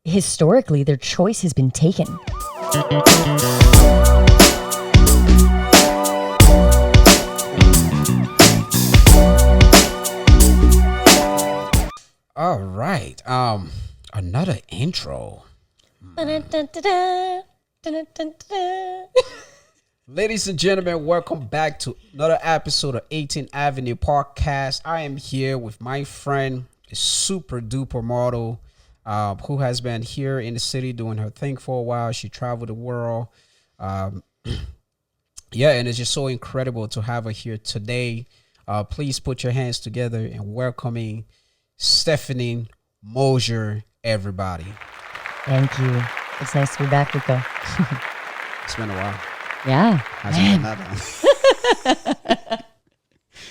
historically, their choice has been taken. All right. Another intro. Ladies and gentlemen, welcome back to another episode of 18th Avenue Podcast. I am here with my friend, a super duper model, who has been here in the city doing her thing for a while. She traveled the world. And it's just so incredible to have her here today. Please put your hands together and welcoming Stephanie Mosher, everybody. Thank you. It's nice to be back, Rico. It's been a while. Yeah. Has been that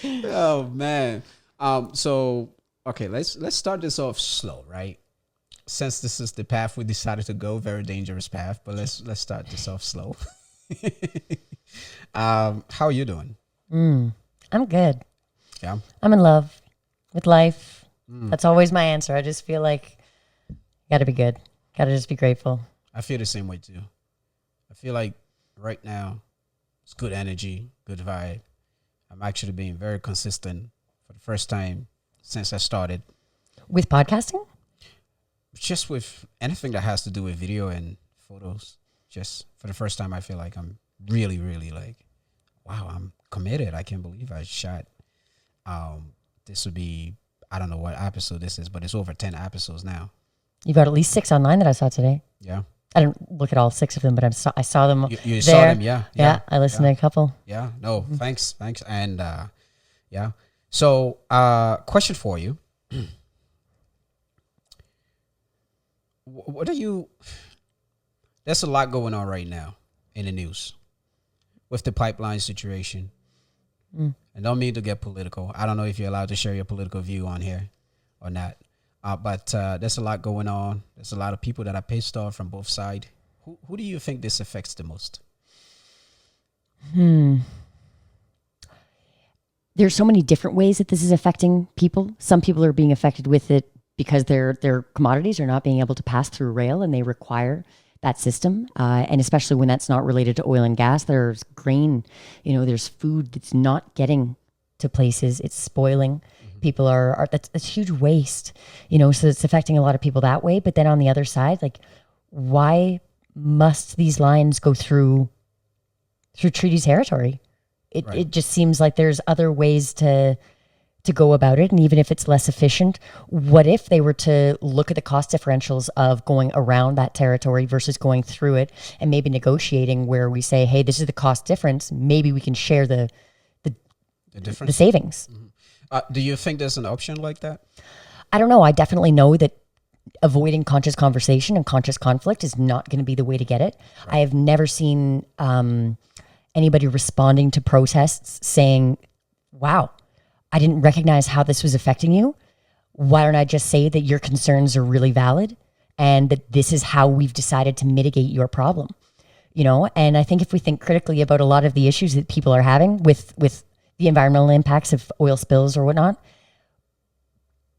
long. Oh man. So okay, let's start this off slow, right? Since this is the path we decided to go, very dangerous path, but let's start this off slow. How are you doing? I'm good. Yeah. I'm in love with life. That's always my answer. I just feel like gotta be good. Gotta just be grateful. I feel the same way too. I feel like right now it's good energy, good vibe. I'm actually being very consistent for the first time since I started. With podcasting? Just with anything that has to do with video and photos. Just for the first time, I feel like I'm really, really like, wow, I'm committed. I can't believe I shot. This would be, I don't know what episode this is, but it's over 10 episodes now. You got at least 6 online that I saw today. Yeah. I didn't look at all 6 of them, but I saw them. You saw them, yeah. Yeah, I listened to a couple. Yeah, no, thanks. And yeah. So question for you. What are you, there's a lot going on right now in the news with the pipeline situation. And don't mean to get political. I don't know if you're allowed to share your political view on here or not. But there's a lot going on. There's a lot of people that are pissed off from both sides. Who do you think this affects the most? There's so many different ways that this is affecting people. Some people are being affected with it because their commodities are not being able to pass through rail and they require that system. And especially when that's not related to oil and gas, there's grain, there's food that's not getting to places. It's spoiling. People are that's huge waste, so it's affecting a lot of people that way. But then on the other side, like, why must these lines go through treaty territory? It just seems like there's other ways to go about it. And even if it's less efficient, what if they were to look at the cost differentials of going around that territory versus going through it, and maybe negotiating where we say, hey, this is the cost difference. Maybe we can share the savings. Do you think there's an option like that? I don't know. I definitely know that avoiding conscious conversation and conscious conflict is not going to be the way to get it. Right. I have never seen anybody responding to protests saying, wow, I didn't recognize how this was affecting you. Why don't I just say that your concerns are really valid and that this is how we've decided to mitigate your problem? And I think if we think critically about a lot of the issues that people are having with the environmental impacts of oil spills or whatnot,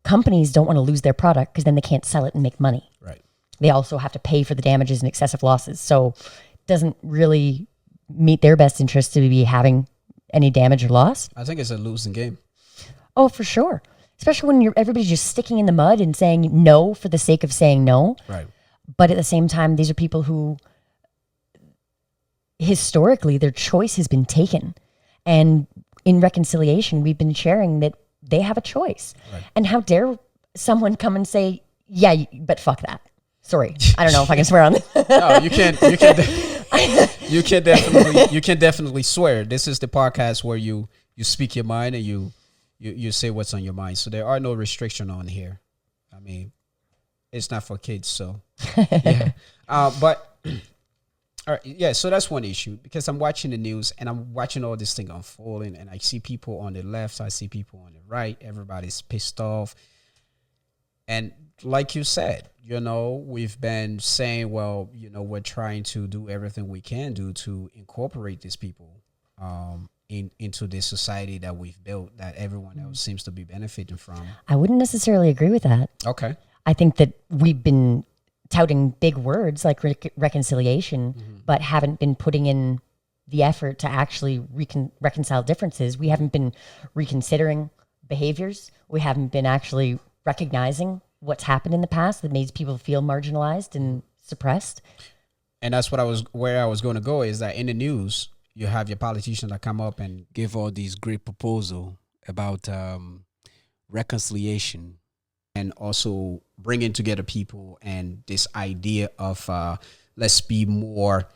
companies don't want to lose their product because then they can't sell it and make money. Right. They also have to pay for the damages and excessive losses. So it doesn't really meet their best interest to be having any damage or loss. I think it's a losing game. Oh, for sure. Especially when everybody's just sticking in the mud and saying no for the sake of saying no. Right. But at the same time, these are people who historically their choice has been taken. And in reconciliation, we've been sharing that they have a choice. Right. And how dare someone come and say, yeah, but fuck that. Sorry. I don't know if I can swear on this. No, you can't. You can definitely swear. This is the podcast where you speak your mind and you say what's on your mind. So there are no restriction on here. I mean, it's not for kids. So yeah. But all right, yeah, so that's one issue because I'm watching the news and I'm watching all this thing unfolding and I see people on the left, I see people on the right, everybody's pissed off. And like you said, we've been saying, well, we're trying to do everything we can do to incorporate these people into this society that we've built that everyone else seems to be benefiting from. I wouldn't necessarily agree with that. Okay. I think that we've been touting big words like reconciliation, but haven't been putting in the effort to actually reconcile differences. We haven't been reconsidering behaviors. We haven't been actually recognizing what's happened in the past that makes people feel marginalized and suppressed. And that's where I was going to go, is that in the news, you have your politicians that come up and give all these great proposals about reconciliation, and also bringing together people, and this idea of let's be more,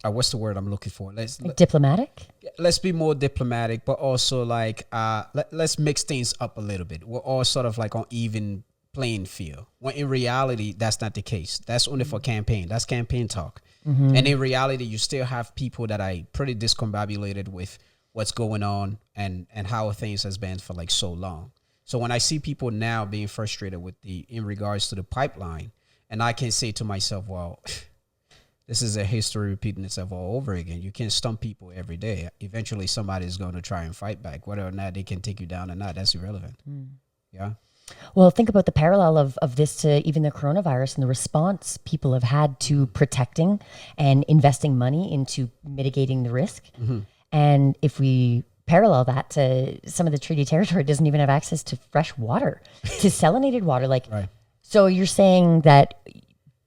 what's the word I'm looking for? Diplomatic? Let's be more diplomatic, but also like let's mix things up a little bit. We're all sort of like on even playing field, when in reality that's not the case. That's only for campaign. That's campaign talk. And in reality, you still have people that are pretty discombobulated with what's going on and how things has been for like so long. So when I see people now being frustrated with in regards to the pipeline, and I can say to myself, well, this is a history repeating itself all over again. You can't stump people every day. Eventually somebody is going to try and fight back. Whether or not they can take you down or not, that's irrelevant. Yeah. Well, think about the parallel of this to even the coronavirus and the response people have had to protecting and investing money into mitigating the risk. And if we parallel that to some of the treaty territory doesn't even have access to fresh water, to salinated water. Like, right. So you're saying that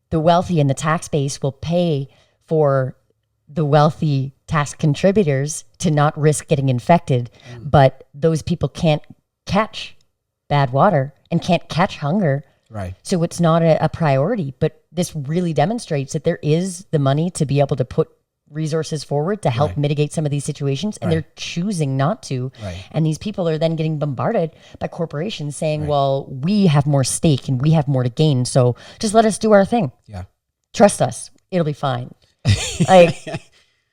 the wealthy and the tax base will pay for the wealthy tax contributors to not risk getting infected, but those people can't catch bad water and can't catch hunger. Right. So it's not a priority, but this really demonstrates that there is the money to be able to put resources forward to help mitigate some of these situations, and they're choosing not to. And these people are then getting bombarded by corporations saying, well, we have more stake and we have more to gain, so just let us do our thing. Yeah. Trust us. It'll be fine. Like,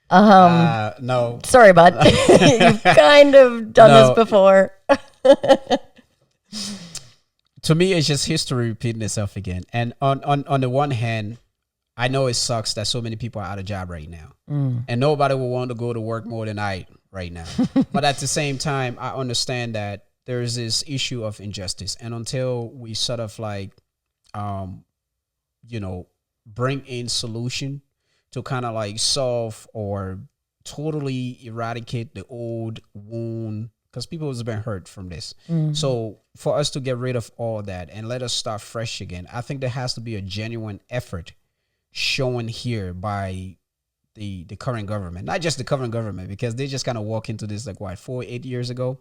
no. Sorry, bud. You've kind of done this before. To me, it's just history repeating itself again. And on the one hand, I know it sucks that so many people are out of job right now. And nobody will want to go to work more than I right now. But at the same time, I understand that there is this issue of injustice. And until we sort of like, bring in solution to kind of like solve or totally eradicate the old wound, because people have been hurt from this. So for us to get rid of all that and let us start fresh again, I think there has to be a genuine effort shown here by the current government, not just the current government, because they just kind of walk into this like 4-8 years ago.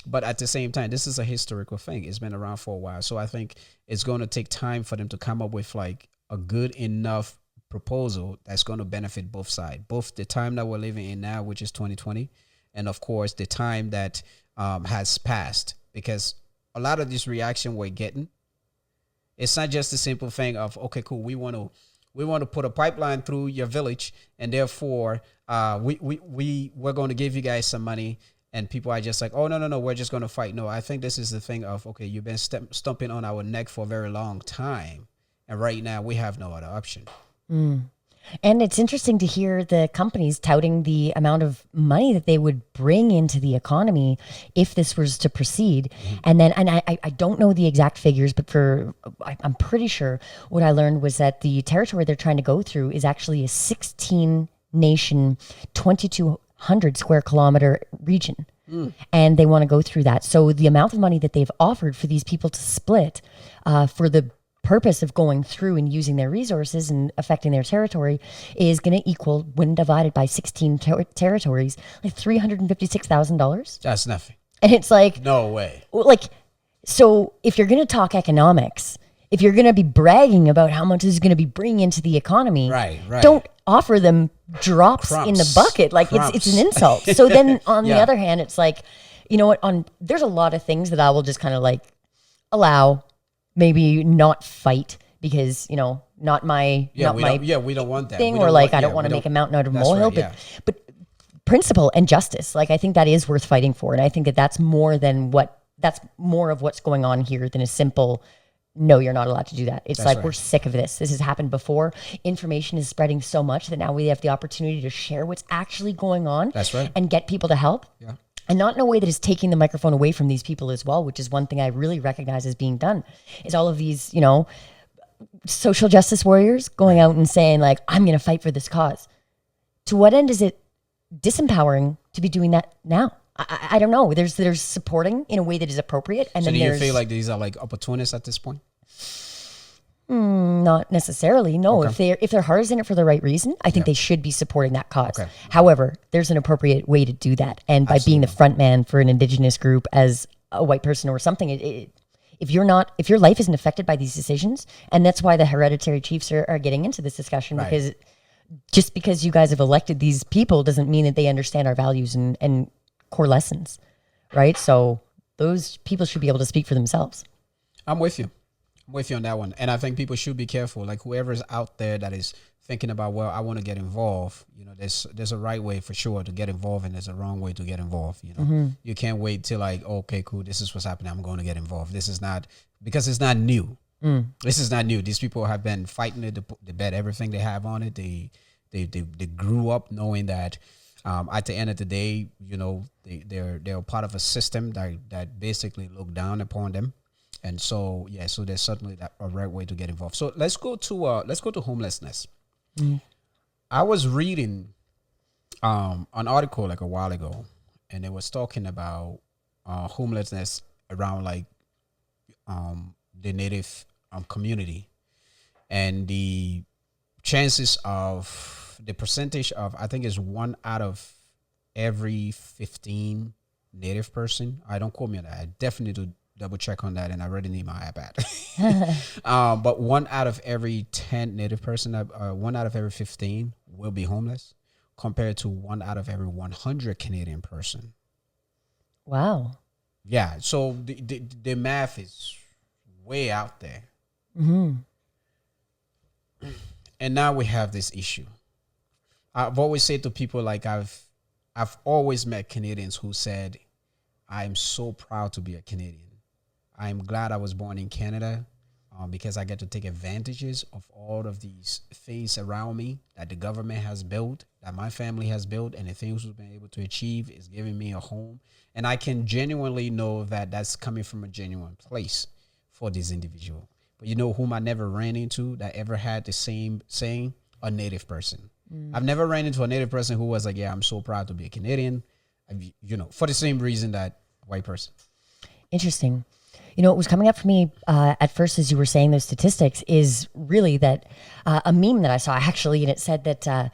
But at the same time, this is a historical thing. It's been around for a while. So I think it's going to take time for them to come up with like a good enough proposal that's going to benefit both sides, both the time that we're living in now, which is 2020, and of course the time that has passed. Because a lot of this reaction we're getting, it's not just the simple thing of, okay, cool, we want to put a pipeline through your village, and therefore we're going to give you guys some money, and people are just like, oh, no, we're just going to fight. No, I think this is the thing of, okay, you've been stumping on our neck for a very long time, and right now we have no other option. And it's interesting to hear the companies touting the amount of money that they would bring into the economy if this was to proceed. And then, and I don't know the exact figures, but I'm pretty sure what I learned was that the territory they're trying to go through is actually a 16 nation, 2,200 square kilometer region. And they want to go through that. So the amount of money that they've offered for these people to split for the purpose of going through and using their resources and affecting their territory is going to equal, when divided by 16 territories, like $356,000. That's nothing. And it's like, no way. Like, so if you're going to talk economics, if you're going to be bragging about how much this is going to be bringing into the economy, right. don't offer them drops Crumbs. in the bucket. Like it's an insult. So then on the other hand, it's like, you know what, there's a lot of things that I will just kind of like allow, maybe not fight, because, not my, we don't want that thing, or like, I don't want to make a mountain out of a molehill, but principle and justice. Like, I think that is worth fighting for. And I think that's more of what's going on here than a simple, no, you're not allowed to do that. It's we're sick of this. This has happened before. Information is spreading so much that now we have the opportunity to share what's actually going on. That's right. And get people to help. Yeah. And not in a way that is taking the microphone away from these people as well, which is one thing I really recognize as being done, is all of these, social justice warriors going out and saying like, I'm going to fight for this cause. To what end is it disempowering to be doing that now? I don't know. There's supporting in a way that is appropriate. And so then do you feel like these are like opportunists at this point? Not necessarily. No, Okay. if their heart is in it for the right reason, I think they should be supporting that cause. Okay. However, there's an appropriate way to do that, and by being the front man for an Indigenous group as a white person or something, if your life isn't affected by these decisions, and that's why the hereditary chiefs are getting into this discussion, because just because you guys have elected these people doesn't mean that they understand our values and core lessons, right? So those people should be able to speak for themselves. I'm with you. I'm with you on that one. And I think people should be careful. Like whoever's out there that is thinking about, well, I want to get involved, there's a right way for sure to get involved, and there's a wrong way to get involved. You can't wait till like, okay, cool, this is what's happening, I'm going to get involved. This is not, because it's not new. This is not new. These people have been fighting it, they bet everything they have on it. They grew up knowing that at the end of the day, they're part of a system that basically look down upon them. And so, so there's certainly a right way to get involved. So let's go to homelessness. I was reading an article like a while ago, and it was talking about homelessness around like the Native community, and the percentage of, I think, is 1 out of every 15 Native person. I don't quote me on that. I definitely do double check on that, and I already need my iPad. But 1 out of every 10 Native person, 1 out of every 15 will be homeless, compared to 1 out of every 100 Canadian person. Wow. Yeah. So the math is way out there. And now we have this issue. I've always said to people, like I've always met Canadians who said, I'm so proud to be a Canadian. I'm glad I was born in Canada because I get to take advantages of all of these things around me that the government has built, that my family has built, and the things we've been able to achieve is giving me a home. And I can genuinely know that that's coming from a genuine place for this individual. But you know whom I never ran into that ever had the same saying? A Native person. I've never ran into a Native person who was like, yeah, I'm so proud to be a Canadian, for the same reason that a white person. Interesting. What was coming up for me at first as you were saying those statistics is really that a meme that I saw actually, and it said that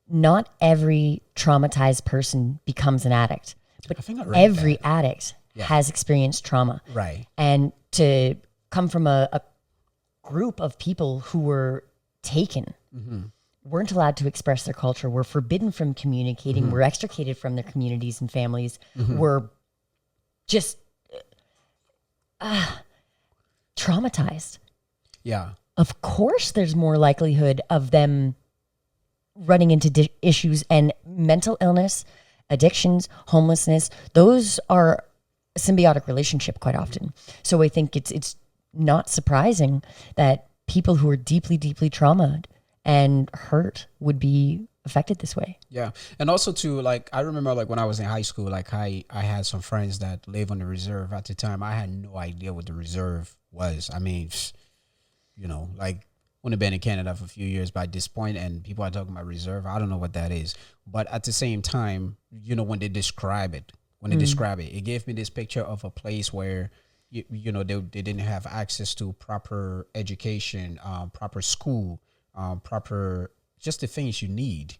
not every traumatized person becomes an addict, but every addict has experienced trauma. Right. And to come from a group of people who were taken, weren't allowed to express their culture, were forbidden from communicating, were extricated from their communities and families, were just traumatized. Yeah. Of course, there's more likelihood of them running into issues, and mental illness, addictions, homelessness. Those are a symbiotic relationship quite often. So I think it's not surprising that people who are deeply, deeply traumatized and hurt would be affected this way. Yeah. And also too, like, I remember like when I was in high school, like I had some friends that live on the reserve. At the time, I had no idea what the reserve was. I mean, like only been in Canada for a few years by this point, and people are talking about reserve. I don't know what that is. But at the same time, when they describe it, it gave me this picture of a place where they didn't have access to proper education, proper school, proper, just the things you need,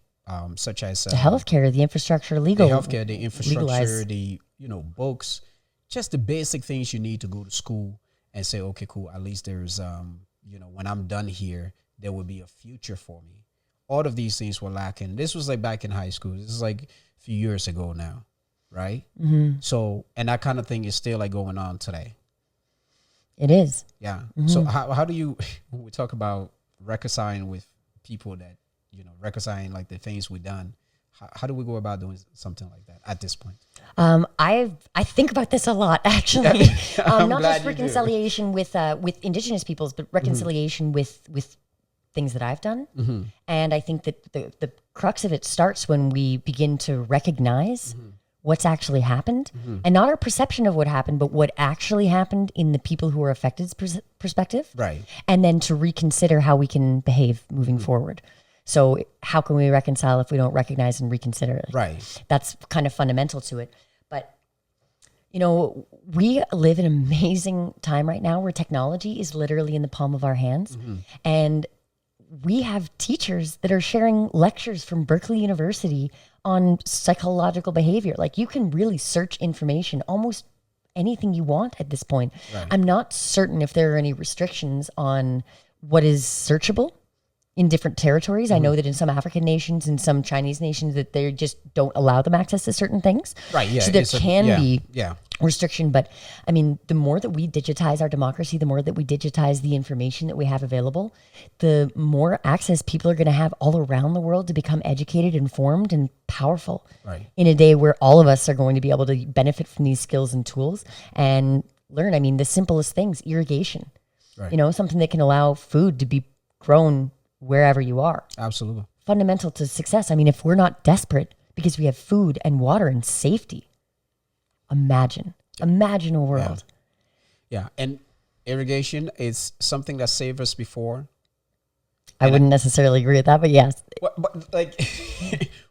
such as the healthcare, the infrastructure, the infrastructure, legalized. The books, just the basic things you need to go to school and say, okay, cool. At least there's when I'm done here, there will be a future for me. All of these things were lacking. This was like back in high school. This is like a few years ago now, right? So, and that kind of thing is still like going on today. It is. Yeah. So how do you, when we talk about reconciling with people that, reconciling like the things we've done, how do we go about doing something like that at this point? I think about this a lot, actually. Not just reconciliation with Indigenous peoples, but reconciliation with things that I've done. And I think that the crux of it starts when we begin to recognize what's actually happened, and not our perception of what happened, but what actually happened in the people who are affected's perspective. Right. And then to reconsider how we can behave moving forward. So how can we reconcile if we don't recognize and reconsider it? Right. That's kind of fundamental to it. But, you know, we live in an amazing time right now where technology is literally in the palm of our hands. And we have teachers that are sharing lectures from Berkeley University on psychological behavior. Like, you can really search information, almost anything you want at this point. Right. I'm not certain if there are any restrictions on what is searchable in different territories. I know that in some African nations and some Chinese nations that they just don't allow them access to certain things. Right. Yeah. So there can be Yeah. restriction. But I mean, the more that we digitize our democracy, the more that we digitize the information that we have available, the more access people are going to have all around the world to become educated, informed, and powerful. Right. In a day where all of us are going to be able to benefit from these skills and tools and learn. I mean, the simplest things, irrigation, Right. you know, something that can allow food to be grown wherever you are. Absolutely. Fundamental to success. I mean, if we're not desperate because we have food and water and safety, imagine a world. Yeah. And irrigation is something that saved us before. I wouldn't necessarily agree with that, but yes. But like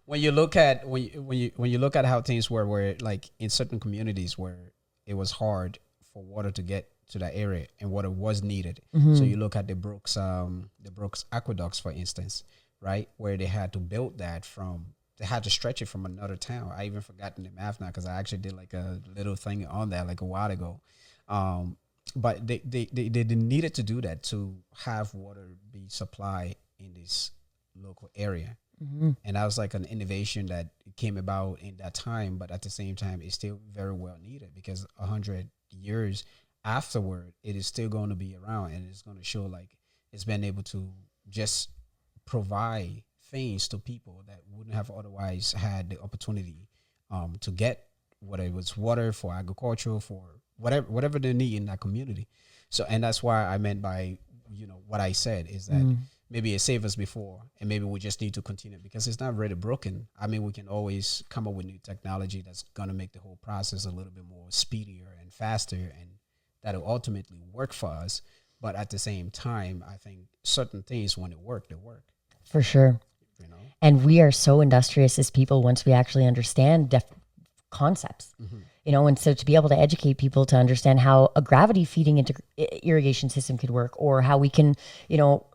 when you look at when you look at how things were, where like in certain communities where it was hard for water to get to that area and water was needed. So you look at the Brooks aqueducts, for instance, right, where they had to build that from. They had to stretch it from another town. I even forgotten the math now because I actually did like a little thing on that like a while ago. But they needed to do that to have water be supplied in this local area. And that was like an innovation that came about in that time. But at the same time, it's still very well needed because 100 years afterward, it is still going to be around and it's going to show like it's been able to just provide things to people that wouldn't have otherwise had the opportunity to get, whether it was water for agriculture, for whatever they need in that community. So, and that's why I meant by, you know, what I said is that maybe it saved us before and maybe we just need to continue because it's not really broken. I mean, we can always come up with new technology that's going to make the whole process a little bit more speedier and faster, and that'll ultimately work for us. But at the same time, I think certain things, when it work, they work. For sure. You know? And we are so industrious as people once we actually understand concepts, you know, and so to be able to educate people to understand how a gravity feeding irrigation system could work, or how we can, you know,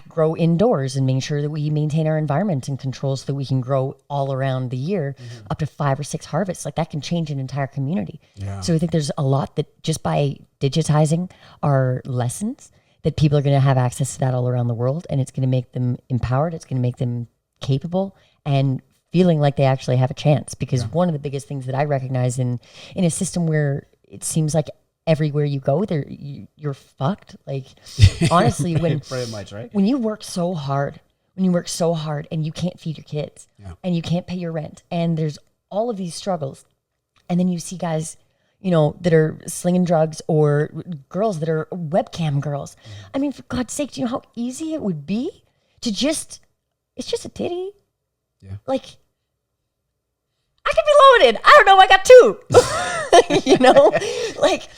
grow indoors and make sure that we maintain our environment and control so that we can grow all around the year, up to 5 or 6 harvests. Like that can change an entire community. Yeah. So I think there's a lot that just by digitizing our lessons, that people are going to have access to that all around the world, and it's going to make them empowered. It's going to make them capable and feeling like they actually have a chance. Because one of the biggest things that I recognize in a system where it seems like everywhere you go, you're fucked. Like honestly, when pretty much, right? When you work so hard, and you can't feed your kids, and you can't pay your rent, and there's all of these struggles, and then you see guys, you know, that are slinging drugs, or girls that are webcam girls. I mean, for God's sake, do you know how easy it would be to it's just a titty? Yeah. Like, I could be loaded. I don't know. I got 2. You know, like.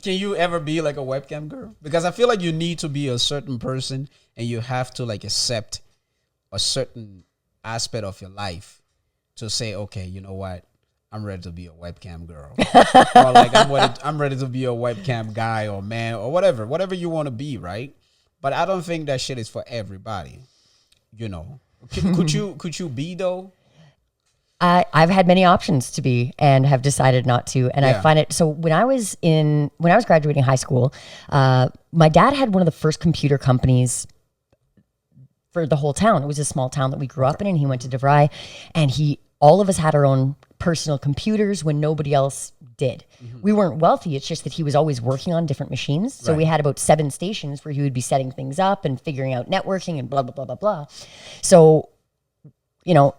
Can you ever be like a webcam girl? Because I feel like you need to be a certain person, and you have to like accept a certain aspect of your life to say, okay, you know what? I'm ready to be a webcam girl, or like I'm ready to be a webcam guy or man or whatever you want to be, right? But I don't think that shit is for everybody. You know, could you be though? I've had many options to be and have decided not to. And I find it, so when I was graduating high school, my dad had one of the first computer companies for the whole town. It was a small town that we grew up in, and he went to DeVry, and all of us had our own personal computers when nobody else did. We weren't wealthy. It's just that he was always working on different machines. So we had about 7 stations where he would be setting things up and figuring out networking and blah, blah, blah, blah, blah. So, you know,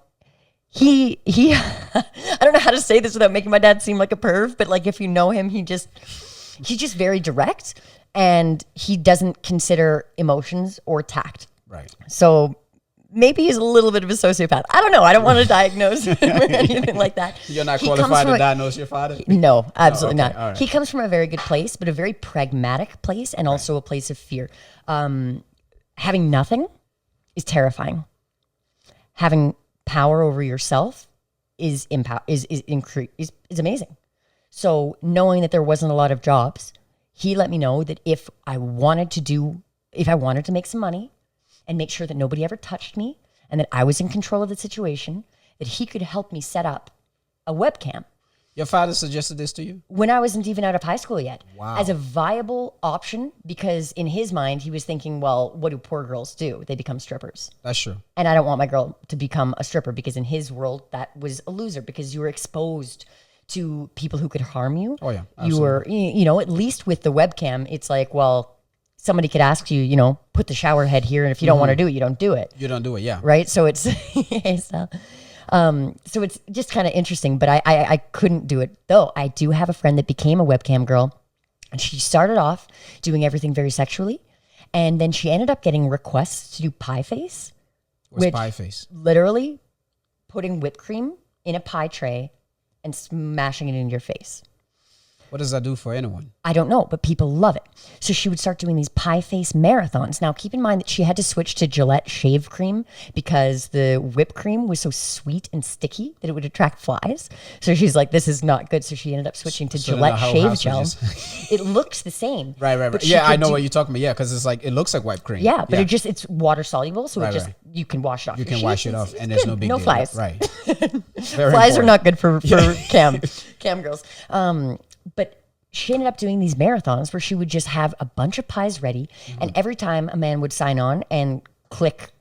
he I don't know how to say this without making my dad seem like a perv, but like if you know him, he's just very direct, and he doesn't consider emotions or tact. Right. So maybe he's a little bit of a sociopath. I don't know. I don't want to diagnose him or anything like that. You're not qualified to diagnose your father? No, absolutely not. All right. He comes from a very good place, but a very pragmatic place, and also a place of fear. Having nothing is terrifying. Having power over yourself is amazing. So knowing that there wasn't a lot of jobs, he let me know that if I wanted to make some money and make sure that nobody ever touched me and that I was in control of the situation, that he could help me set up a webcam. Your father suggested this to you? When I wasn't even out of high school yet. Wow. As a viable option, because in his mind, he was thinking, well, what do poor girls do? They become strippers. That's true. And I don't want my girl to become a stripper, because in his world, that was a loser, because you were exposed to people who could harm you. Oh, yeah. Absolutely. You were, you know, at least with the webcam, it's like, well, somebody could ask you, you know, put the shower head here, and if you don't want to do it, you don't do it. You don't do it, yeah. Right? So it's... so it's just kind of interesting, but I couldn't do it. Though I do have a friend that became a webcam girl, and she started off doing everything very sexually, and then she ended up getting requests to do pie face. What's pie face? Literally putting whipped cream in a pie tray and smashing it into your face. What does that do for anyone? I don't know, but people love it. So she would start doing these pie face marathons. Now, keep in mind that she had to switch to Gillette shave cream because the whipped cream was so sweet and sticky that it would attract flies. So she's like, this is not good. So she ended up switching to Gillette shave gel. It looks the same. Right. Yeah, I know what you're talking about. Yeah, because it's like, it looks like whipped cream. Yeah, but it's water soluble. So you can wash it off. You can wash it off, and there's no big deal. No flies. Right. Flies are not good for cam girls. But she ended up doing these marathons where she would just have a bunch of pies ready. And every time a man would sign on and click,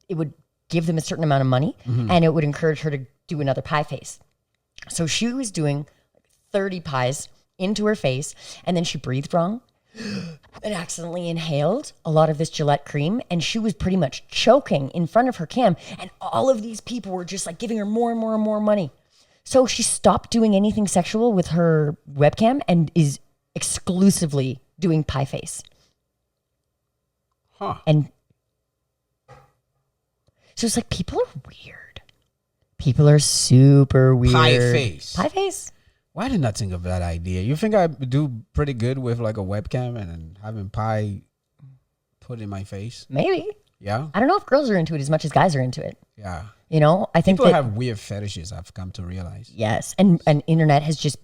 it would give them a certain amount of money, and it would encourage her to do another pie face. So she was doing 30 pies into her face, and then she breathed wrong and accidentally inhaled a lot of this Gillette cream, and she was pretty much choking in front of her cam. And all of these people were just like giving her more and more and more money. So she stopped doing anything sexual with her webcam and is exclusively doing pie face. Huh. And so it's like, people are weird. People are super weird. Pie face. Pie face? Why didn't I think of that idea? You think I do pretty good with like a webcam and having pie put in my face? Maybe. Yeah. I don't know if girls are into it as much as guys are into it. Yeah. You know, I think people have weird fetishes, I've come to realize. Yes. And internet has just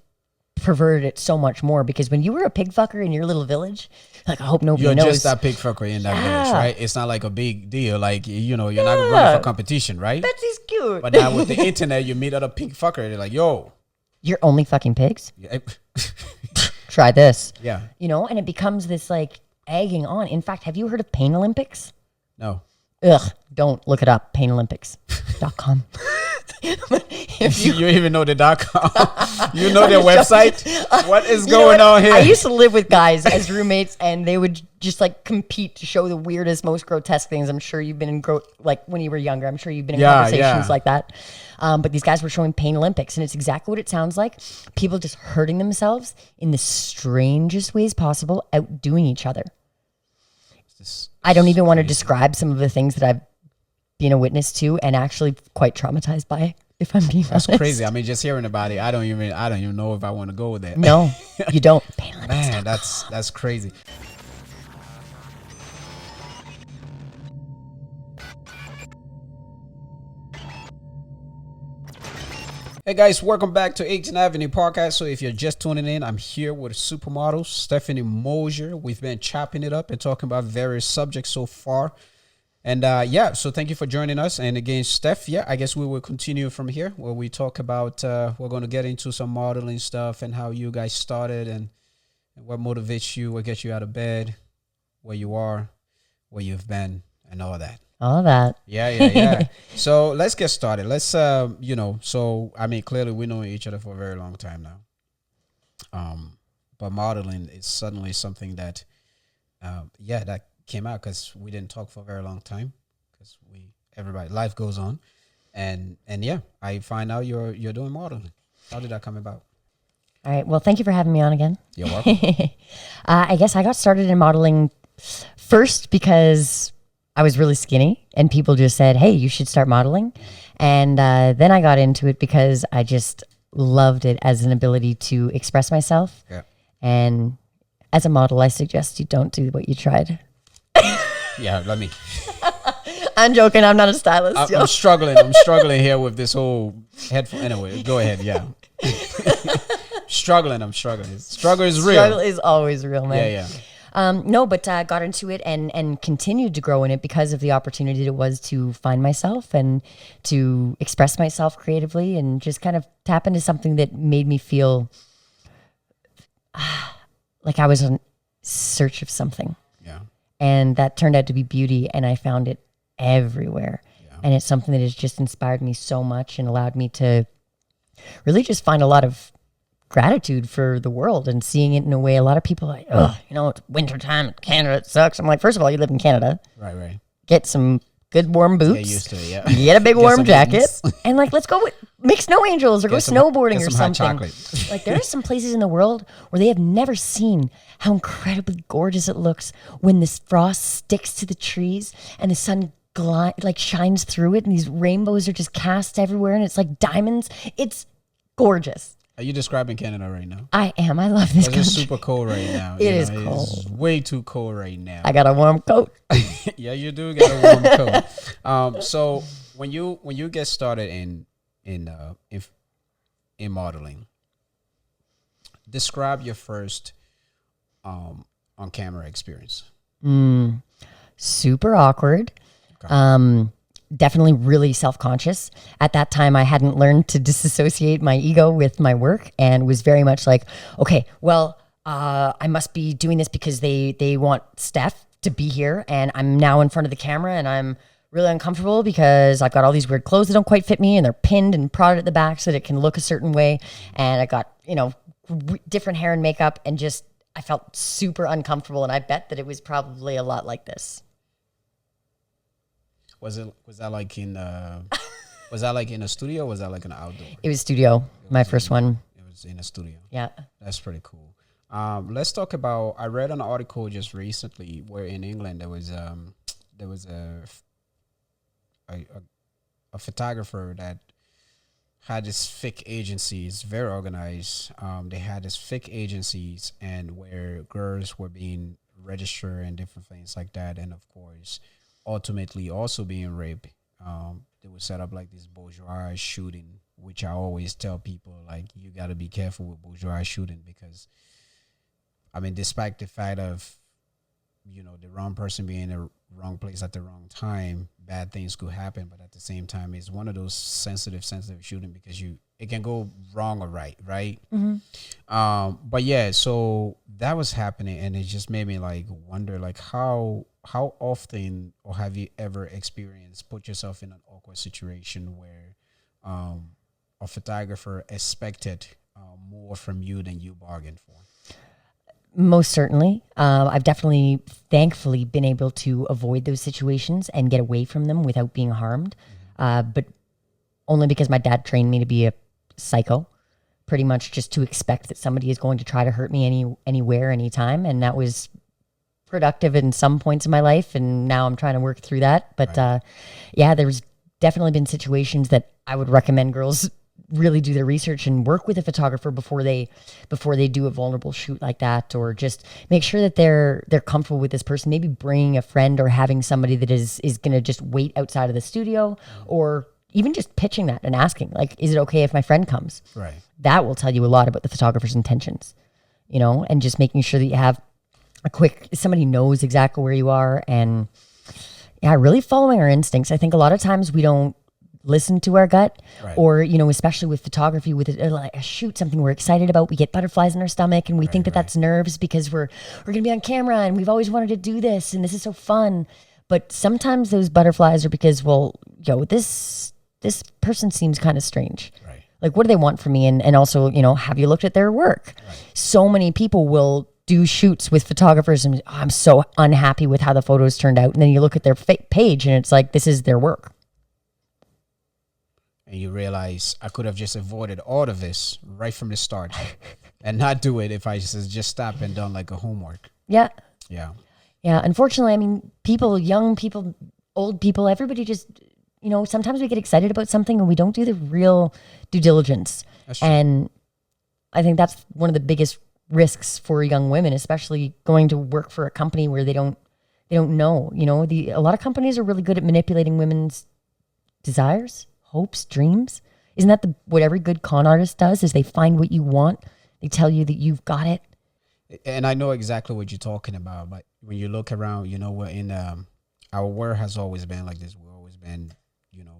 perverted it so much more, because when you were a pig fucker in your little village, like, I hope nobody knows. You're just that pig fucker in that village, right? It's not like a big deal. Like, you know, you're not running for competition, right? Betsy's cute. But now with the internet, you meet other pig fucker. They're like, yo. You're only fucking pigs? Yeah. Try this. Yeah. You know, and it becomes this like egging on. In fact, have you heard of Pain Olympics? No. Ugh, don't look it up. PainOlympics.com. You even know the .com. You know their website. What is going on here? I used to live with guys as roommates, and they would just like compete to show the weirdest, most grotesque things. I'm sure you've been in like when you were younger. I'm sure you've been in conversations like that. But these guys were showing Pain Olympics, and it's exactly what it sounds like. People just hurting themselves in the strangest ways possible, outdoing each other. I don't even want to describe some of the things that I've been a witness to and actually quite traumatized by, if I'm being honest. That's crazy. I mean, just hearing about it, I don't even know if I want to go with that. No, you don't. Man, that's crazy. Hey guys, welcome back to 18th Avenue Podcast. So if you're just tuning in, I'm here with supermodel Stephanie Mosher. We've been chopping it up and talking about various subjects so far. And so thank you for joining us. And again, Steph, I guess we will continue from here where we talk about, we're going to get into some modeling stuff and how you guys started and what motivates you, what gets you out of bed, where you are, where you've been, and all that. All that. Yeah. So let's get started. Let's, so, I mean, clearly we know each other for a very long time now. But modeling is suddenly something that, that came out because we didn't talk for a very long time because life goes on. And I find out you're doing modeling. How did that come about? All right. Well, thank you for having me on again. You're welcome. I guess I got started in modeling first because I was really skinny, and people just said, "Hey, you should start modeling." And then I got into it because I just loved it as an ability to express myself. Yeah. And as a model, I suggest you don't do what you tried. Yeah, let me. I'm joking. I'm not a stylist. I'm struggling. I'm struggling here with this whole headphone. Anyway, go ahead. Yeah. Struggling. I'm struggling. Struggle is real. Struggle is always real, man. Yeah, yeah. No, but got into it and continued to grow in it because of the opportunity that it was to find myself and to express myself creatively and just kind of tap into something that made me feel like I was in search of something. Yeah. And that turned out to be beauty, and I found it everywhere. Yeah. And it's something that has just inspired me so much and allowed me to really just find a lot of gratitude for the world and seeing it in a way a lot of people are like, oh, it's wintertime in Canada, it sucks. I'm like, first of all, you live in Canada. Right. Get some good warm boots. Get used to it, yeah. Get a big warm jacket. Mittens. And like, let's go make snow angels or go snowboarding or some hot something. chocolate. Like there are some places in the world where they have never seen how incredibly gorgeous it looks when this frost sticks to the trees and the sun shines through it and these rainbows are just cast everywhere and it's like diamonds. It's gorgeous. Are you describing Canada right now? I am. I love this country. It's super cold right now. It is cold. It's way too cold right now. I got a warm coat. Yeah, you do get a warm coat. So when you get started in modeling, describe your first on camera experience. Super awkward. Okay. Definitely really self-conscious. At that time, I hadn't learned to disassociate my ego with my work and was very much like, okay, well, I must be doing this because they want Steph to be here and I'm now in front of the camera and I'm really uncomfortable because I've got all these weird clothes that don't quite fit me and they're pinned and prodded at the back so that it can look a certain way. And I got, different hair and makeup and just, I felt super uncomfortable and I bet that it was probably a lot like this. Was that like in was that like in a studio or was that like an outdoor? It was studio, my first one. It was in a studio. Yeah. That's pretty cool. Let's talk about, I read an article just recently where in England there was a photographer that had this fake agencies, very organized. They had this fake agencies and where girls were being registered and different things like that. And of course, ultimately also being raped. They would set up like this bourgeois shooting, which I always tell people, like, you got to be careful with bourgeois shooting because, I mean, despite the fact of, the wrong person being in the wrong place at the wrong time, bad things could happen. But at the same time, it's one of those sensitive shooting because it can go wrong or right? Mm-hmm. But yeah, so that was happening, and it just made me like wonder, like how often or have you ever put yourself in an awkward situation where a photographer expected more from you than you bargained for? Most certainly. I've definitely, thankfully, been able to avoid those situations and get away from them without being harmed. But only because my dad trained me to be a psycho, pretty much just to expect that somebody is going to try to hurt me anywhere, anytime. And that was productive in some points of my life. And now I'm trying to work through that. But yeah, there's definitely been situations that I would recommend girls really do their research and work with a photographer before they do a vulnerable shoot like that, or just make sure that they're comfortable with this person. Maybe bringing a friend or having somebody that is going to just wait outside of the studio, or even just pitching that and asking, like, is it okay if my friend comes? Right. That will tell you a lot about the photographer's intentions, and just making sure that you have somebody knows exactly where you are. And yeah, really following our instincts. I think a lot of times we don't listen to our gut, right. Or, especially with photography, with a shoot, something we're excited about, we get butterflies in our stomach and we think that that's nerves because we're going to be on camera and we've always wanted to do this and this is so fun. But sometimes those butterflies are because, this person seems kind of strange. Right. Like, what do they want from me? And also, have you looked at their work? Right. So many people will do shoots with photographers and I'm so unhappy with how the photos turned out. And then you look at their page and it's like, this is their work. And you realize I could have just avoided all of this right from the start and not do it if I just stopped and done like a homework. Yeah. Yeah. Yeah, unfortunately, I mean, people, young people, old people, everybody just, sometimes we get excited about something and we don't do the real due diligence. That's true. And I think that's one of the biggest risks for young women, especially going to work for a company where they don't know. A lot of companies are really good at manipulating women's desires, hopes, dreams. Isn't that what every good con artist does? Is they find what you want, they tell you that you've got it. And I know exactly what you're talking about. But when you look around, we're in our world has always been like this. We've always been,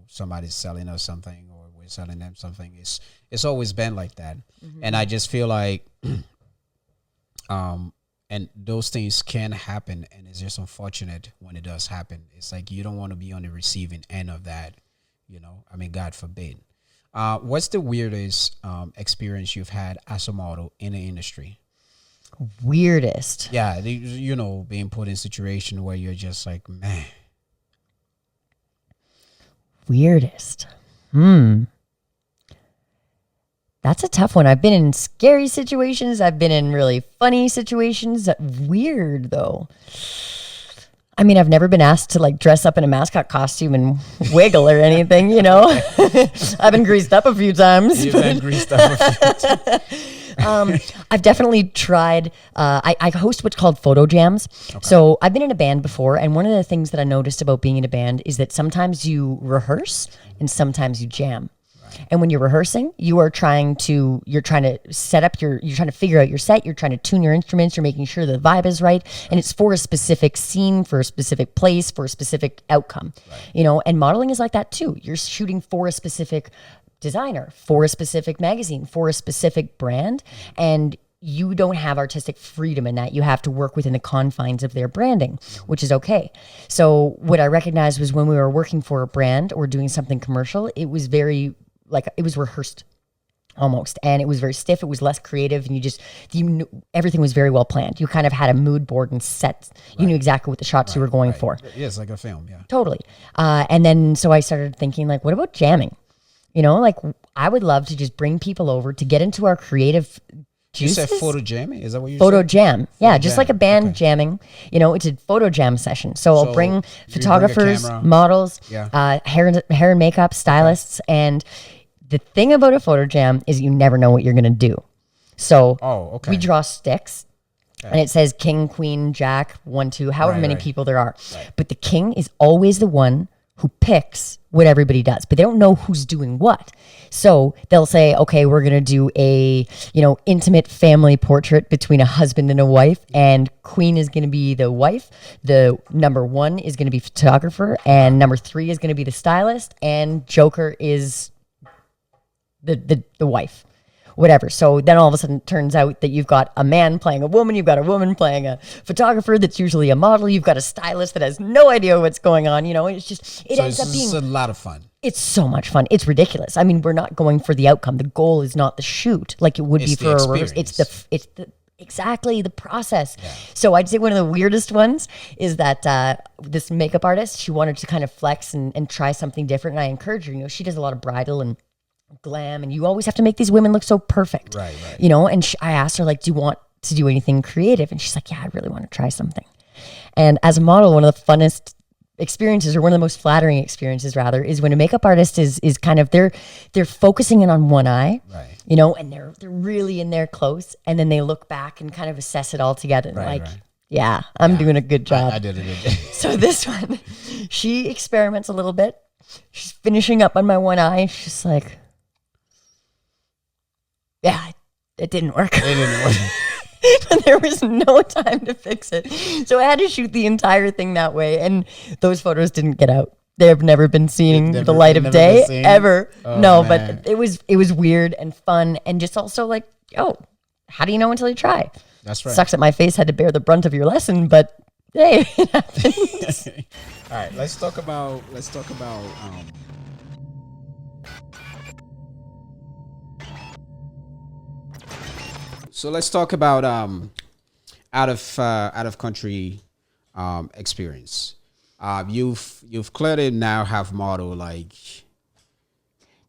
somebody's selling us something or we're selling them something. It's always been like that. Mm-hmm. And I just feel like, and those things can happen, and it's just unfortunate when it does happen. It's like you don't want to be on the receiving end of that. I mean, God forbid. What's the weirdest experience you've had as a model in the industry? Weirdest. Yeah, being put in a situation where you're just like, man. Weirdest. That's a tough one. I've been in scary situations. I've been in really funny situations. Weird, though. I mean, I've never been asked to like dress up in a mascot costume and wiggle or anything, I've been greased up a few times. You've been greased up a few times. I've definitely tried. I host what's called photo jams. Okay. So I've been in a band before, and one of the things that I noticed about being in a band is that sometimes you rehearse and sometimes you jam. And when you're rehearsing, you're trying to set up you're trying to figure out your set, you're trying to tune your instruments, you're making sure the vibe is right. And it's for a specific scene, for a specific place, for a specific outcome, and modeling is like that too. You're shooting for a specific designer, for a specific magazine, for a specific brand. And you don't have artistic freedom in that. You have to work within the confines of their branding, which is okay. So what I recognized was when we were working for a brand or doing something commercial, it was very it was rehearsed almost, and it was very stiff. It was less creative, and you knew, everything was very well planned. You kind of had a mood board and set. You knew exactly what the shots you were going for. Yeah, it's like a film. Yeah, totally. And then so I started thinking, what about jamming? I would love to just bring people over to get into our creative juices. You said photo jamming? Is that what you said? Photo jam. Yeah, just like a band jamming. It's a photo jam session. So I'll bring photographers, models, hair and makeup, stylists, and the thing about a photo jam is you never know what you're going to do. So we draw sticks, and it says king, queen, jack, 1, 2, however many people there are. Right. But the king is always the one who picks what everybody does, but they don't know who's doing what. So they'll say, okay, we're going to do a, intimate family portrait between a husband and a wife, and queen is going to be the wife. The number 1 is going to be photographer, and number 3 is going to be the stylist, and joker is the wife, whatever. So then all of a sudden it turns out that you've got a man playing a woman, you've got a woman playing a photographer that's usually a model, you've got a stylist that has no idea what's going on, it's just, ends up being a lot of fun. It's so much fun. It's ridiculous. I mean, we're not going for the outcome. The goal is not the shoot like it would be for a rehearsal. It's exactly the process. Yeah. So I'd say one of the weirdest ones is that this makeup artist, she wanted to kind of flex and try something different. And I encouraged her, she does a lot of bridal and glam, and you always have to make these women look so perfect, right. And I asked her, do you want to do anything creative? And she's like, yeah, I really want to try something. And as a model, one of the funnest experiences, or one of the most flattering experiences rather, is when a makeup artist is kind of, they're focusing in on one eye, right. And they're really in there close, and then they look back and kind of assess it all together. Right. Yeah, I'm doing a good job. I did a good job. So this one, she experiments a little bit. She's finishing up on my one eye. She's like, yeah, it didn't work. It didn't work. And there was no time to fix it. So I had to shoot the entire thing that way. And those photos didn't get out. They have never been seen the light of day ever. Oh, no, man. But it was weird and fun. And just also how do you know until you try? That's right. Sucks that my face had to bear the brunt of your lesson, but hey, it happens. All right, let's talk about So let's talk about out of country experience. You've clearly now have model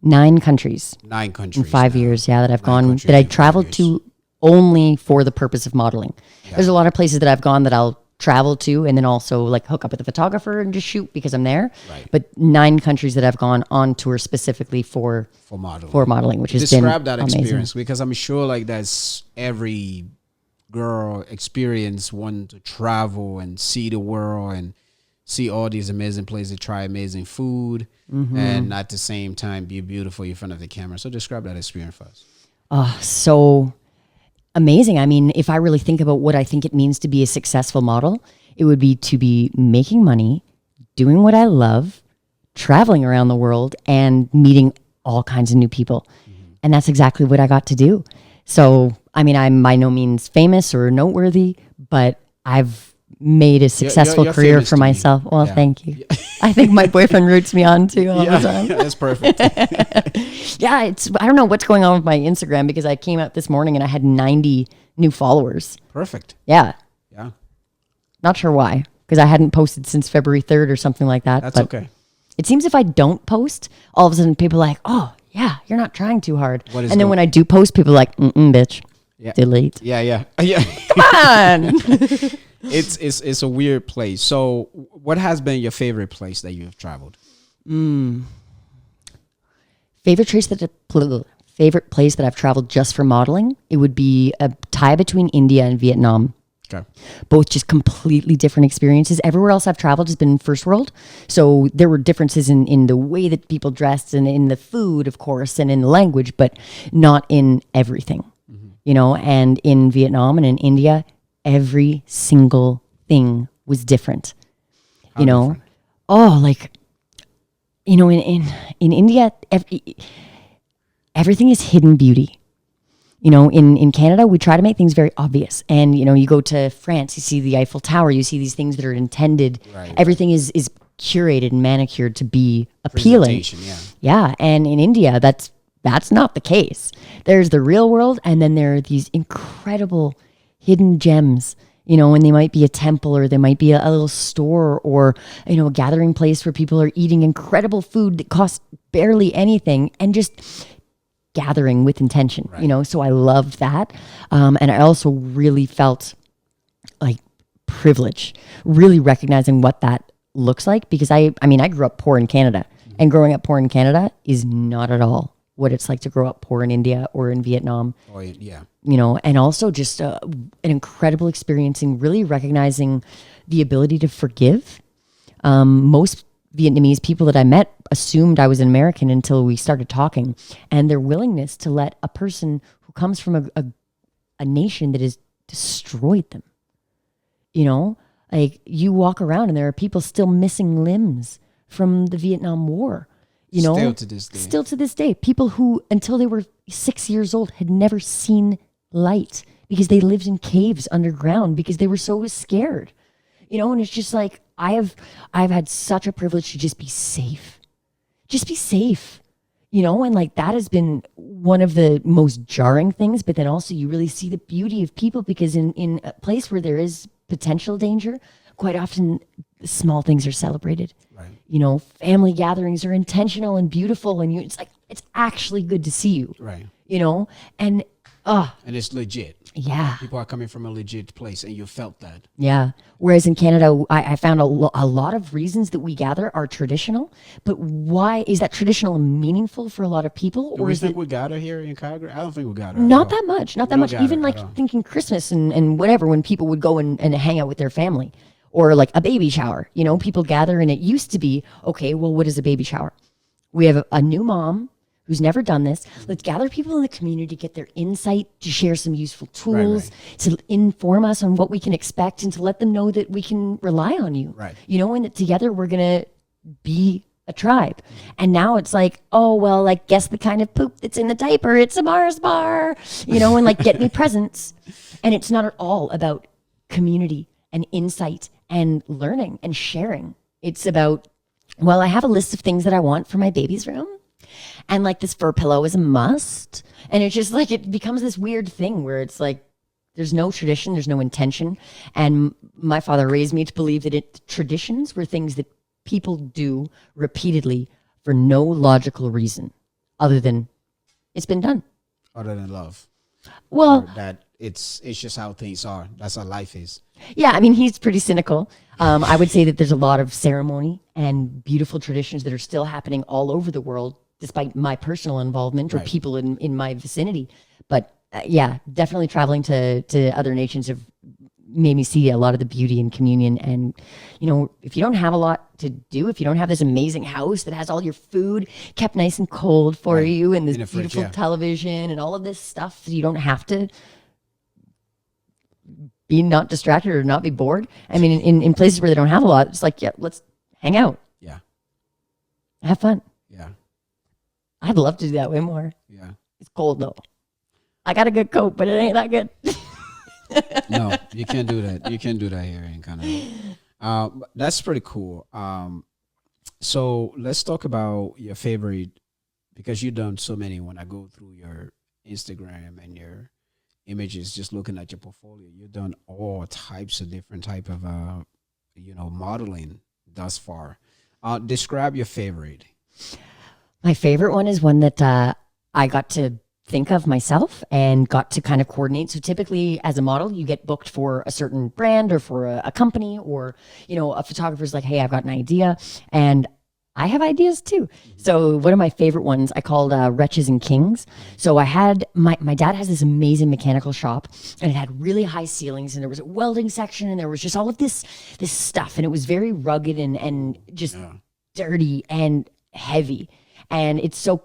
9 countries. 9 countries in 5 years. Yeah, that I've gone, that I traveled to only for the purpose of modeling. Yeah. There's a lot of places that I've gone that I'll travel to and then also like hook up with a photographer and just shoot because I'm there. Right. But 9 countries that I've gone on tour specifically for modeling, which has Describe been that amazing. experience, because I'm sure like that's every girl experience, wanting to travel and see the world and see all these amazing places, try amazing food, and at the same time be beautiful in front of the camera. So describe that experience for us. Oh, so amazing. I mean, if I really think about what I think it means to be a successful model, it would be to be making money, doing what I love, traveling around the world, and meeting all kinds of new people. And that's exactly what I got to do. So, I mean, I'm by no means famous or noteworthy, but I've made a successful you're career famous for to me. myself. Well, Yeah. thank you. I think my boyfriend roots me on too all the time. That's perfect. Yeah, I don't know what's going on with my Instagram because I came out this morning and I had 90 new followers. Perfect. Yeah. Yeah, Not sure why, because I hadn't posted since February 3rd or something like that. that's but okay. It seems if I don't post, all of a sudden people are like, oh, yeah, you're not trying too hard. What is And then going- when I do post, people are like, bitch, Yeah. delete. Yeah. Come on. It's a weird place. So, what has been your favorite place that you have traveled? Favorite place that I've traveled just for modeling, it would be a tie between India and Vietnam. Okay. Both just completely different experiences. Everywhere else I've traveled has been first world. So there were differences in the way that people dressed and in the food, of course, and in the language, but not in everything. You know, and in Vietnam and in India, every single thing was different. How different? Like, in India, everything is hidden beauty. In Canada, we try to make things very obvious. And, you go to France, you see the Eiffel Tower, you see these things that are intended. Right. Everything is curated and manicured to be appealing. Presentation, yeah. Yeah. And in India, that's not the case. There's the real world, and then there are these incredible hidden gems, and they might be a temple or they might be a little store or, a gathering place where people are eating incredible food that costs barely anything and just gathering with intention, so I loved that. And I also really felt like privilege, really recognizing what that looks like, because I grew up poor in Canada, and growing up poor in Canada is not at all what it's like to grow up poor in India or in Vietnam. Oh, yeah. And also just an incredible experience in really recognizing the ability to forgive. Most Vietnamese people that I met assumed I was an American until we started talking, and their willingness to let a person who comes from a nation that has destroyed them, like you walk around and there are people still missing limbs from the Vietnam War. Still to this day. Still to this day, people who until they were 6 years old had never seen light because they lived in caves underground because they were so scared. And it's just like I've had such a privilege to just be safe. Just be safe. And like that has been one of the most jarring things, but then also you really see the beauty of people because in a place where there is potential danger, quite often small things are celebrated. Right. Family gatherings are intentional and beautiful, and it's like it's actually good to see you. Right. And And it's legit. yeah. People are coming from a legit place, and you felt that. Yeah. Whereas in Canada, I found a lot of reasons that we gather are traditional, but why is that traditional and meaningful for a lot of people? Do Or we is think it we got her here in Calgary? I don't think we got her. not that much? Not that We much. don't gather Even like at all. thinking Christmas and whatever, when people would go and hang out with their family, or like a baby shower, people gather, and it used to be, okay, well, what is a baby shower? We have a new mom who's never done this. Let's gather people in the community, get their insight, to share some useful tools, to inform us on what we can expect, and to let them know that we can rely on you. Right. And that together we're going to be a tribe. And now it's like, oh, well, like, guess the kind of poop that's in the diaper. It's a Mars bar, and like, get me presents. And it's not at all about community and insight and learning and sharing. It's about, well, I have a list of things that I want for my baby's room. And like this fur pillow is a must. And it's just like, it becomes this weird thing where it's like, there's no tradition, there's no intention. And my father raised me to believe that traditions were things that people do repeatedly for no logical reason other than it's been done. Other than love. Well, Or that it's just how things are. That's how life is. Yeah, I mean, he's pretty cynical. I would say that there's a lot of ceremony and beautiful traditions that are still happening all over the world, despite my personal involvement or Right. people in my vicinity. But yeah, definitely traveling to other nations have made me see a lot of the beauty in communion. And, you know, if you don't have a lot to do, if you don't have this amazing house that has all your food kept nice and cold for Right. you and this In the fridge, beautiful yeah. television and all of this stuff, so you don't have to be not distracted or not be bored. I mean, in places where they don't have a lot, it's like, yeah, let's hang out, Yeah. have fun. Yeah. I'd love to do that way more. Yeah. It's cold though. I got a good coat, but it ain't that good. No, you can't do that. You can't do that here in Canada. That's pretty cool. So let's talk about your favorite, because you've done so many. When I go through your Instagram and your images, just looking at your portfolio, you've done all types of different type of modeling thus far. Describe your favorite. My favorite one is one that I got to think of myself and got to kind of coordinate. So typically as a model, you get booked for a certain brand or for a company, or, you know, a photographer's like, hey, I've got an idea. And I have ideas too. So one of my favorite ones I called Wretches and Kings. So I had my dad has this amazing mechanical shop, and it had really high ceilings, and there was a welding section, and there was just all of this stuff, and it was very rugged and just dirty and heavy. And it's so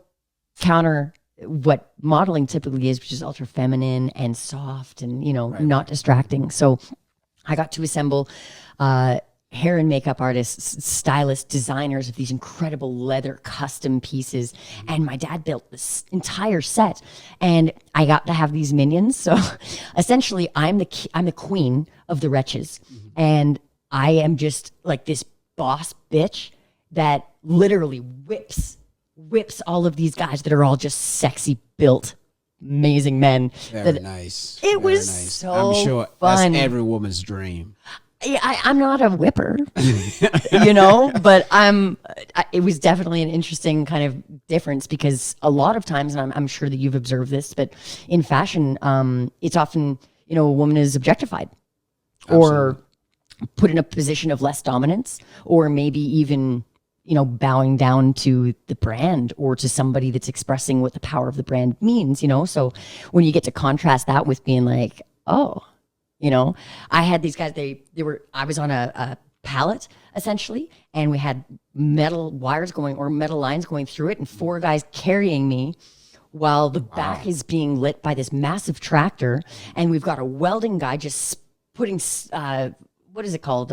counter what modeling typically is, which is ultra feminine and soft and, you know, not distracting. So I got to assemble hair and makeup artists, stylists, designers of these incredible leather custom pieces. And my dad built this entire set, and I got to have these minions. So essentially I'm the queen of the wretches. And I am just like this boss bitch that literally whips all of these guys that are all just sexy built, amazing men. Very nice. It Very was nice. so I'm sure fun. that's every woman's dream. I'm not a whipper, you know, but it was definitely an interesting kind of difference, because a lot of times, and I'm sure that you've observed this, but in fashion, it's often, you know, a woman is objectified or put in a position of less dominance, or maybe even, you know, bowing down to the brand or to somebody that's expressing what the power of the brand means, you know? So when you get to contrast that with being like, oh, you know, I had these guys, I was on a pallet essentially, and we had metal wires going, or metal lines going through it, and 4 guys carrying me while the back is being lit by this massive tractor. And we've got a welding guy just putting, what is it called?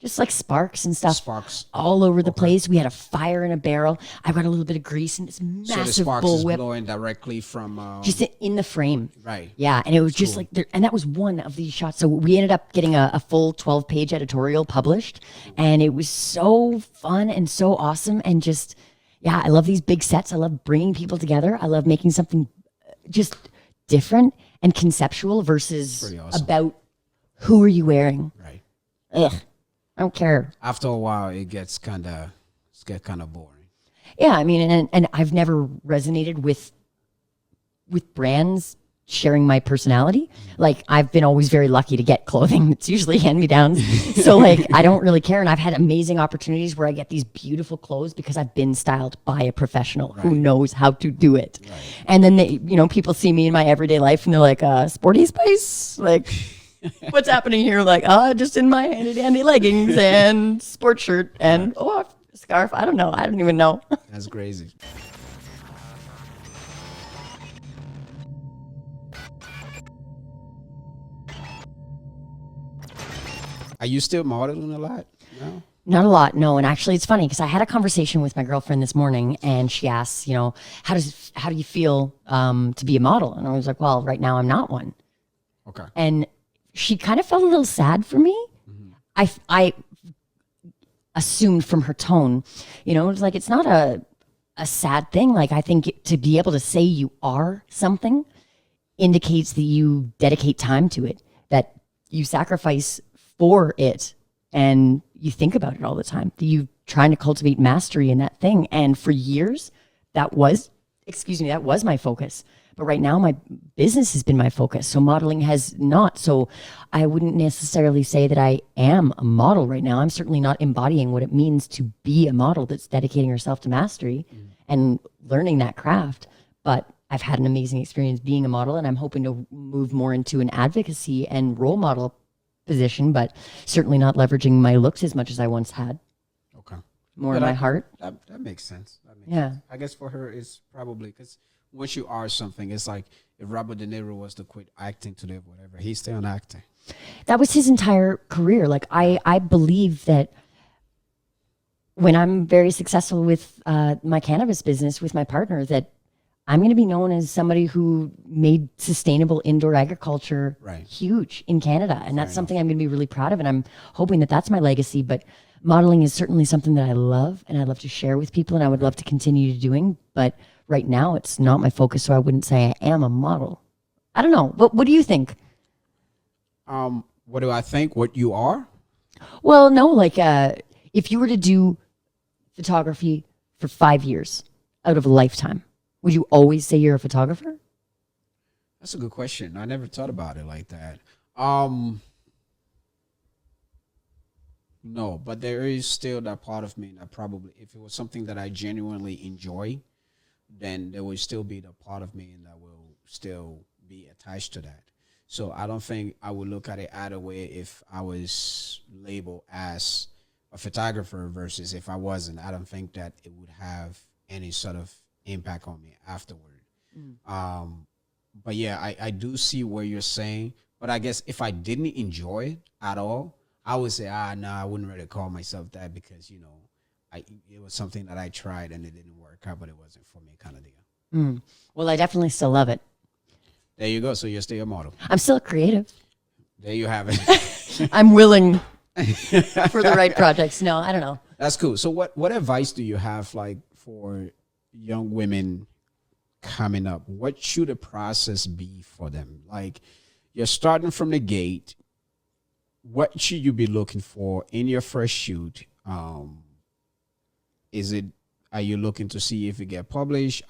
Just like sparks and stuff all over the place. We had a fire in a barrel. I got a little bit of grease and this massive So the sparks is bullwhip blowing directly from just in the frame. Right. Yeah, and it was just like there, and that was one of these shots. So we ended up getting a full 12-page editorial published, and it was so fun and so awesome. And just, yeah, I love these big sets. I love bringing people together. I love making something just different and conceptual versus about who are you wearing. Right. Ugh. I don't care. After a while, it gets kind of boring. Yeah, I mean, and I've never resonated with brands sharing my personality. Like, I've been always very lucky to get clothing. It's usually hand-me-downs. So like, I don't really care. And I've had amazing opportunities where I get these beautiful clothes because I've been styled by a professional who knows how to do it. Right. And then they, you know, people see me in my everyday life and they're like, sporty spice? Like, what's happening here? Like, just in my handy leggings and sports shirt and a scarf. I don't know. I don't even know. That's crazy. Are you still modeling a lot? No. Not a lot, no. And actually, it's funny because I had a conversation with my girlfriend this morning, and she asked, you know, how do you feel to be a model? And I was like, well, right now I'm not one. Okay. And she kind of felt a little sad for me. Mm-hmm. I assumed from her tone, you know, it was like, it's not a sad thing. Like, I think to be able to say you are something indicates that you dedicate time to it, that you sacrifice for it, and you think about it all the time, that you trying to cultivate mastery in that thing. And for years, that was my focus. But right now, my business has been my focus. So modeling has not. So I wouldn't necessarily say that I am a model right now. I'm certainly not embodying what it means to be a model that's dedicating herself to mastery and learning that craft. But I've had an amazing experience being a model, and I'm hoping to move more into an advocacy and role model position, but certainly not leveraging my looks as much as I once had. Okay. More in my heart. That makes sense. That makes Yeah. sense. I guess for her, it's probably because once you are something, it's like if Robert De Niro was to quit acting today, whatever, he's still on acting. That was his entire career. Like I believe that when I'm very successful with my cannabis business with my partner, that I'm going to be known as somebody who made sustainable indoor agriculture huge in Canada. And that's something I'm going to be really proud of. And I'm hoping that that's my legacy. But modeling is certainly something that I love and I love to share with people and I would love to continue doing. But right now it's not my focus. So I wouldn't say I am a model. I don't know. What do you think? What do I think? What you are? Well, no, like if you were to do photography for 5 years out of a lifetime, would you always say you're a photographer? That's a good question. I never thought about it like that. No, but there is still that part of me that probably, if it was something that I genuinely enjoy, then there will still be the part of me that will still be attached to that. So I don't think I would look at it either way if I was labeled as a photographer versus if I wasn't. I don't think that it would have any sort of impact on me afterward. But yeah, I do see what you're saying. But I guess if I didn't enjoy it at all, I would say, no, I wouldn't really call myself that because, it was something that I tried and it didn't work out, but it wasn't for me kind of deal. Well, I definitely still love it. There you go. So you're still a model. I'm still creative. There you have it. I'm willing for the right projects. No, I don't know. That's cool. So what advice do you have like for young women coming up? What should the process be for them? Like you're starting from the gate. What should you be looking for in your first shoot? Are you looking to see if it get published?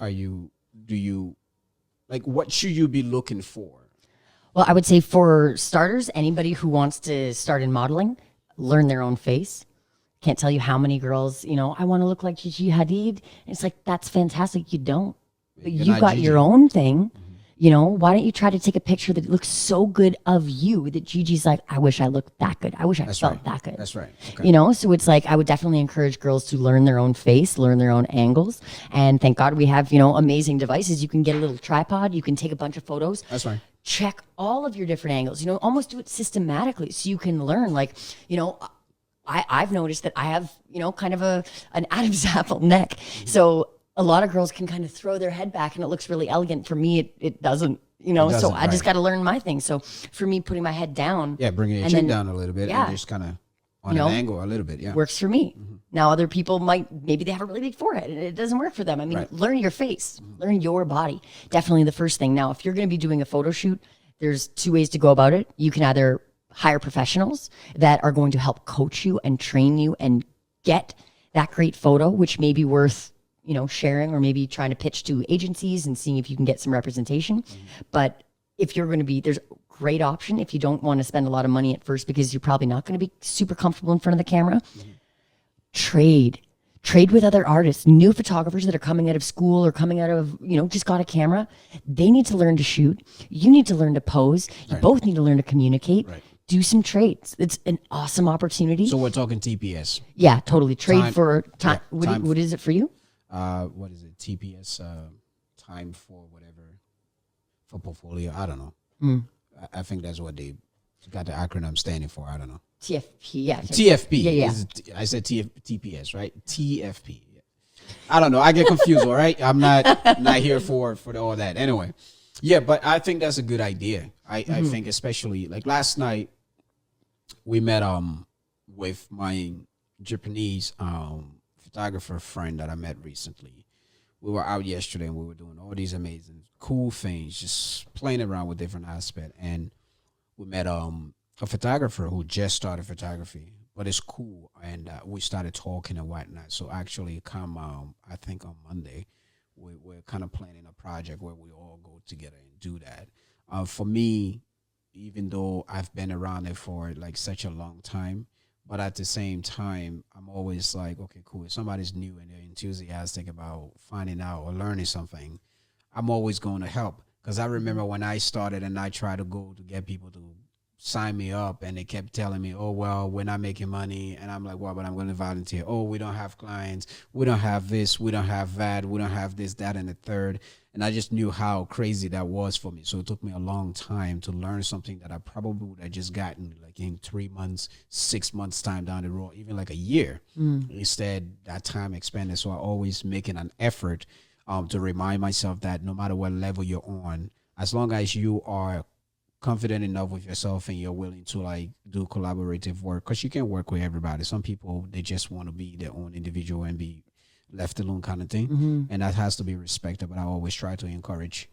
What should you be looking for? Well, I would say for starters, anybody who wants to start in modeling, learn their own face. Can't tell you how many girls, I want to look like Gigi Hadid. And it's like, that's fantastic. You don't. But you got Gigi. Your own thing. Why don't you try to take a picture that looks so good of you that Gigi's like, I wish I looked that good. I wish I felt that good. That's right. Okay. So it's like, I would definitely encourage girls to learn their own face, learn their own angles. And thank God we have, amazing devices. You can get a little tripod. You can take a bunch of photos. That's right. Check all of your different angles, almost do it systematically so you can learn. Like, I've noticed that I have, kind of an Adam's apple neck. So a lot of girls can kind of throw their head back and it looks really elegant. For me, it doesn't, so I just got to learn my thing. So for me, putting my head down. Yeah, bringing your chin down a little bit and just kind of on an angle a little bit. Yeah. Works for me. Now other people maybe they have a really big forehead and it doesn't work for them. I mean, learn your face, learn your body. Definitely the first thing. Now, if you're going to be doing a photo shoot, there's 2 ways to go about it. You can either hire professionals that are going to help coach you and train you and get that great photo, which may be worth sharing or maybe trying to pitch to agencies and seeing if you can get some representation. But if you're going to be, there's a great option if you don't want to spend a lot of money at first because you're probably not going to be super comfortable in front of the camera. Trade with other artists, new photographers that are coming out of school or coming out of, just got a camera. They need to learn to shoot. You need to learn to pose. You both need to learn to communicate. Do some trades. It's an awesome opportunity. So we're talking TPS. Yeah, totally. Trade for time. What is it for you? What is it? TPS, time for whatever, for portfolio. I don't know. I think that's what they got the acronym standing for. I don't know. TFP, yeah. TFP. Yeah. I said TPS, right? TFP. I don't know. I get confused, all right? I'm not here for all that. Anyway, yeah, but I think that's a good idea. I think especially, like last night, we met with my Japanese photographer friend that I met recently. We were out yesterday and we were doing all these amazing, cool things, just playing around with different aspects. And we met a photographer who just started photography, but it's cool. And we started talking and whatnot. So actually, I think on Monday, we're kind of planning a project where we all go together and do that. For me, even though I've been around it for like such a long time, but at the same time, I'm always like, okay, cool. If somebody's new and they're enthusiastic about finding out or learning something, I'm always going to help. Because I remember when I started and I tried to go to get people to sign me up, and they kept telling me, oh, well, we're not making money. And I'm like, well, but I'm going to volunteer. Oh, we don't have clients. We don't have this. We don't have that. We don't have this, that, and the third. And I just knew how crazy that was for me. So it took me a long time to learn something that I probably would have just gotten like in 3 months, 6 months time down the road, even like a year. Instead, that time expanded. So I always making an effort to remind myself that no matter what level you're on, as long as you are confident enough with yourself and you're willing to like do collaborative work, because you can work with everybody. Some people, they just want to be their own individual and be left alone kind of thing. And that has to be respected. But I always try to encourage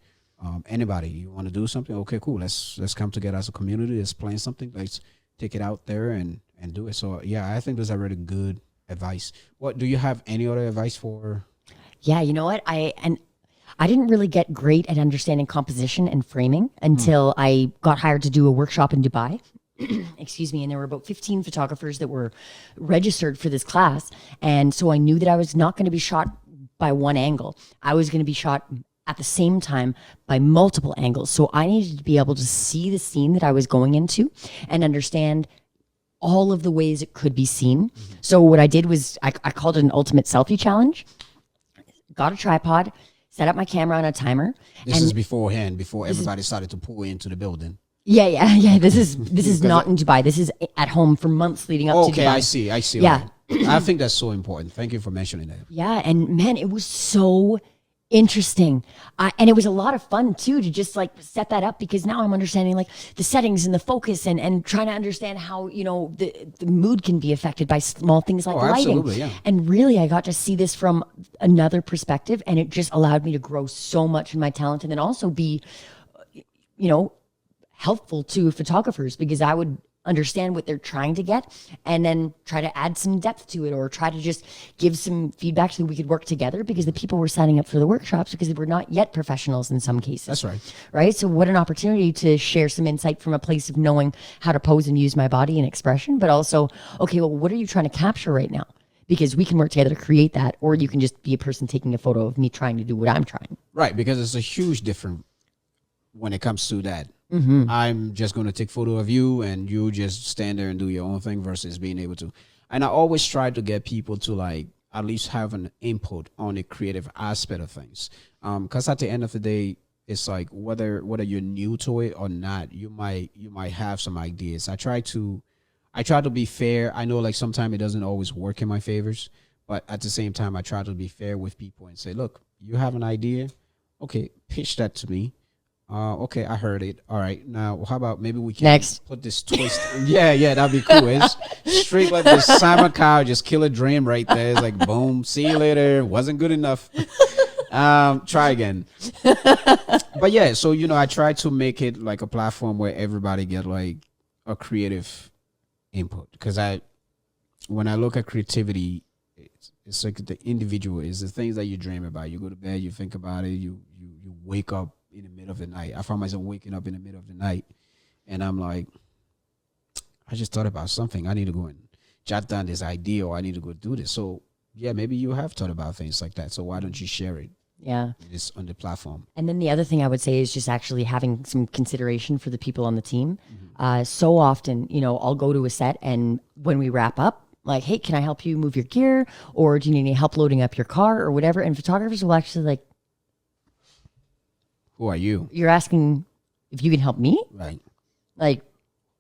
anybody. You want to do something? Okay, cool. Let's come together as a community. Let's plan something. Let's take it out there and do it. So yeah, I think those are really good advice. What do you have any other advice for? Yeah, you know what? I didn't really get great at understanding composition and framing until I got hired to do a workshop in Dubai. Excuse me. And there were about 15 photographers that were registered for this class. And so I knew that I was not going to be shot by one angle. I was going to be shot at the same time by multiple angles. So I needed to be able to see the scene that I was going into and understand all of the ways it could be seen. So what I did was I called it an ultimate selfie challenge. Got a tripod, set up my camera on a timer. This is beforehand, before everybody started to pull into the building. Yeah. This is not in Dubai. This is at home for months leading up to Dubai. Okay, I see. Yeah. I think that's so important. Thank you for mentioning that. Yeah, and man, it was so interesting. And it was a lot of fun too to just like set that up, because now I'm understanding like the settings and the focus and trying to understand how, you know, the mood can be affected by small things like lighting. Absolutely, yeah. And really I got to see this from another perspective, and it just allowed me to grow so much in my talent, and then also be, you know, helpful to photographers, because I would understand what they're trying to get and then try to add some depth to it, or try to just give some feedback so we could work together, because the people were signing up for the workshops because they were not yet professionals in some cases. That's right. Right. So what an opportunity to share some insight from a place of knowing how to pose and use my body and expression, but also, okay, well, what are you trying to capture right now? Because we can work together to create that, or you can just be a person taking a photo of me trying to do what I'm trying. Right. Because it's a huge difference when it comes to that. I'm just going to take photo of you and you just stand there and do your own thing, versus being able to. And I always try to get people to like at least have an input on the creative aspect of things. Because at the end of the day, it's like whether you're new to it or not, you might have some ideas. I try to be fair. I know like sometimes it doesn't always work in my favors, but at the same time, I try to be fair with people and say, look, you have an idea. Okay, pitch that to me. Okay, I heard it. All right, now how about maybe we can Next. put this twist? Yeah, that'd be cool. It's straight like the Simon Cowell, just kill a dream right there. It's like boom, see you later. Wasn't good enough. Try again. But yeah, so you know, I try to make it like a platform where everybody get like a creative input, because when I look at creativity, it's like the individual is the things that you dream about. You go to bed, you think about it, you wake up in the middle of the night. I found myself waking up in the middle of the night and I'm like, I just thought about something. I need to go and jot down this idea, or I need to go do this. So yeah, maybe you have thought about things like that. So why don't you share it? Yeah. It's on the platform. And then the other thing I would say is just actually having some consideration for the people on the team. So often, you know, I'll go to a set and when we wrap up, like, hey, can I help you move your gear? Or do you need any help loading up your car or whatever? And photographers will actually like, who are you? You're asking if you can help me? Right. Like,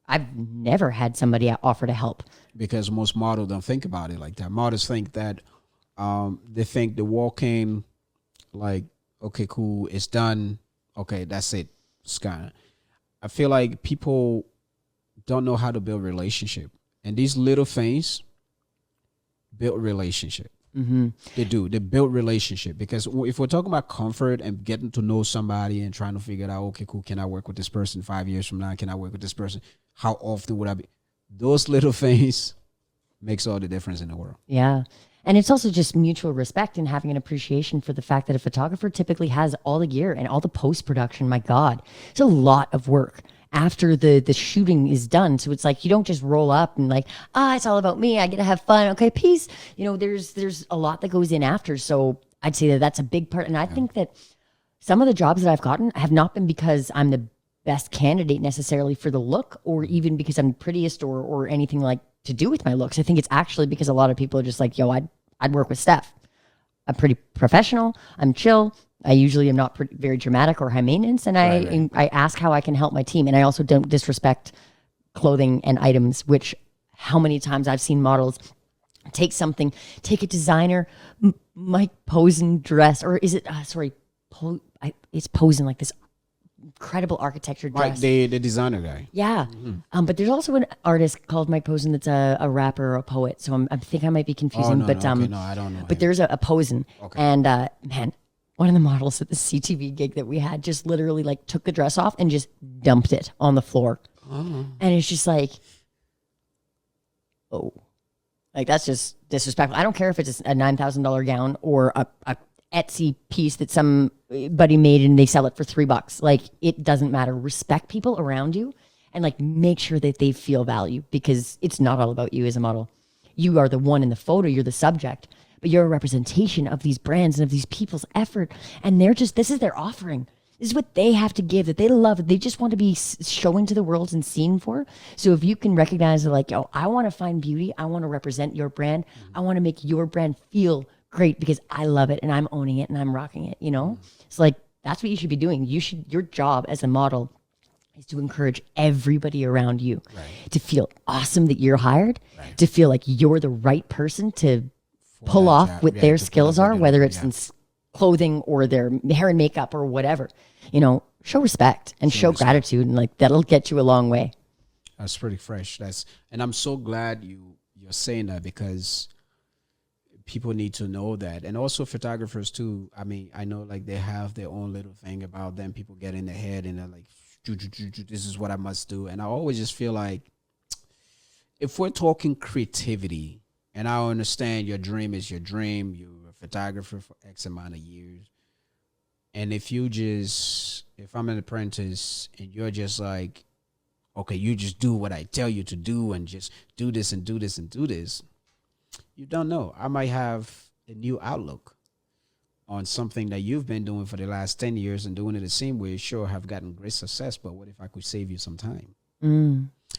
I've never had somebody offer to help. Because most models don't think about it like that. Models think that they think the walk-in, like, okay, cool, it's done. Okay, that's it. It's kinda. I feel like people don't know how to build relationship. And these little things build relationship. They do. They build relationship, because if we're talking about comfort and getting to know somebody and trying to figure out, okay, cool, can I work with this person 5 years from now? Can I work with this person? How often would I be? Those little things makes all the difference in the world. Yeah. And it's also just mutual respect and having an appreciation for the fact that a photographer typically has all the gear and all the post-production. My God, it's a lot of work after the shooting is done. So it's like, you don't just roll up and like, it's all about me. I get to have fun. Okay, peace. There's a lot that goes in after. So I'd say that that's a big part. And I think that some of the jobs that I've gotten have not been because I'm the best candidate necessarily for the look, or even because I'm prettiest or anything like to do with my looks. I think it's actually because a lot of people are just like, yo, I'd work with Steph. I'm pretty professional. I'm chill. I usually am not very dramatic or high maintenance. And I ask how I can help my team. And I also don't disrespect clothing and items, which how many times I've seen models take a designer, Mike Posen dress, or is it, it's Posen, like this incredible architecture dress. Like the designer guy. Yeah. But there's also an artist called Mike Posen that's a rapper or a poet. So I think I might be confusing. No, I don't know. But there's a Posen. Okay. And man, one of the models at the CTV gig that we had just literally like took the dress off and just dumped it on the floor. Oh. And it's just like, like that's just disrespectful. I don't care if it's a $9,000 gown or a Etsy piece that somebody made and they sell it for $3. Like, it doesn't matter. Respect people around you and like make sure that they feel value, because it's not all about you as a model. You are the one in the photo, you're the subject, but you're a representation of these brands and of these people's effort. And this is their offering. This is what they have to give, that they love, that they just want to be showing to the world and seen for. So if you can recognize that, like, I want to find beauty, I want to represent your brand, I want to make your brand feel great because I love it and I'm owning it and I'm rocking it, It's like, that's what you should be doing. Your job as a model is to encourage everybody around you to feel awesome that you're hired, to feel like you're the right person to pull off what their skills are, whether it's in clothing or their hair and makeup or whatever. Show respect and show gratitude, and like that'll get you a long way. That's pretty fresh. And I'm so glad you're saying that, because people need to know that. And also photographers too. I mean, I know like they have their own little thing about them. People get in their head and they're like, this is what I must do. And I always just feel like, if we're talking creativity, and I understand your dream is your dream, you're a photographer for X amount of years. And if I'm an apprentice and you're just like, okay, you just do what I tell you to do and just do this and do this and do this, you don't know. I might have a new outlook on something that you've been doing for the last 10 years and doing it the same way. Sure, have gotten great success, but what if I could save you some time?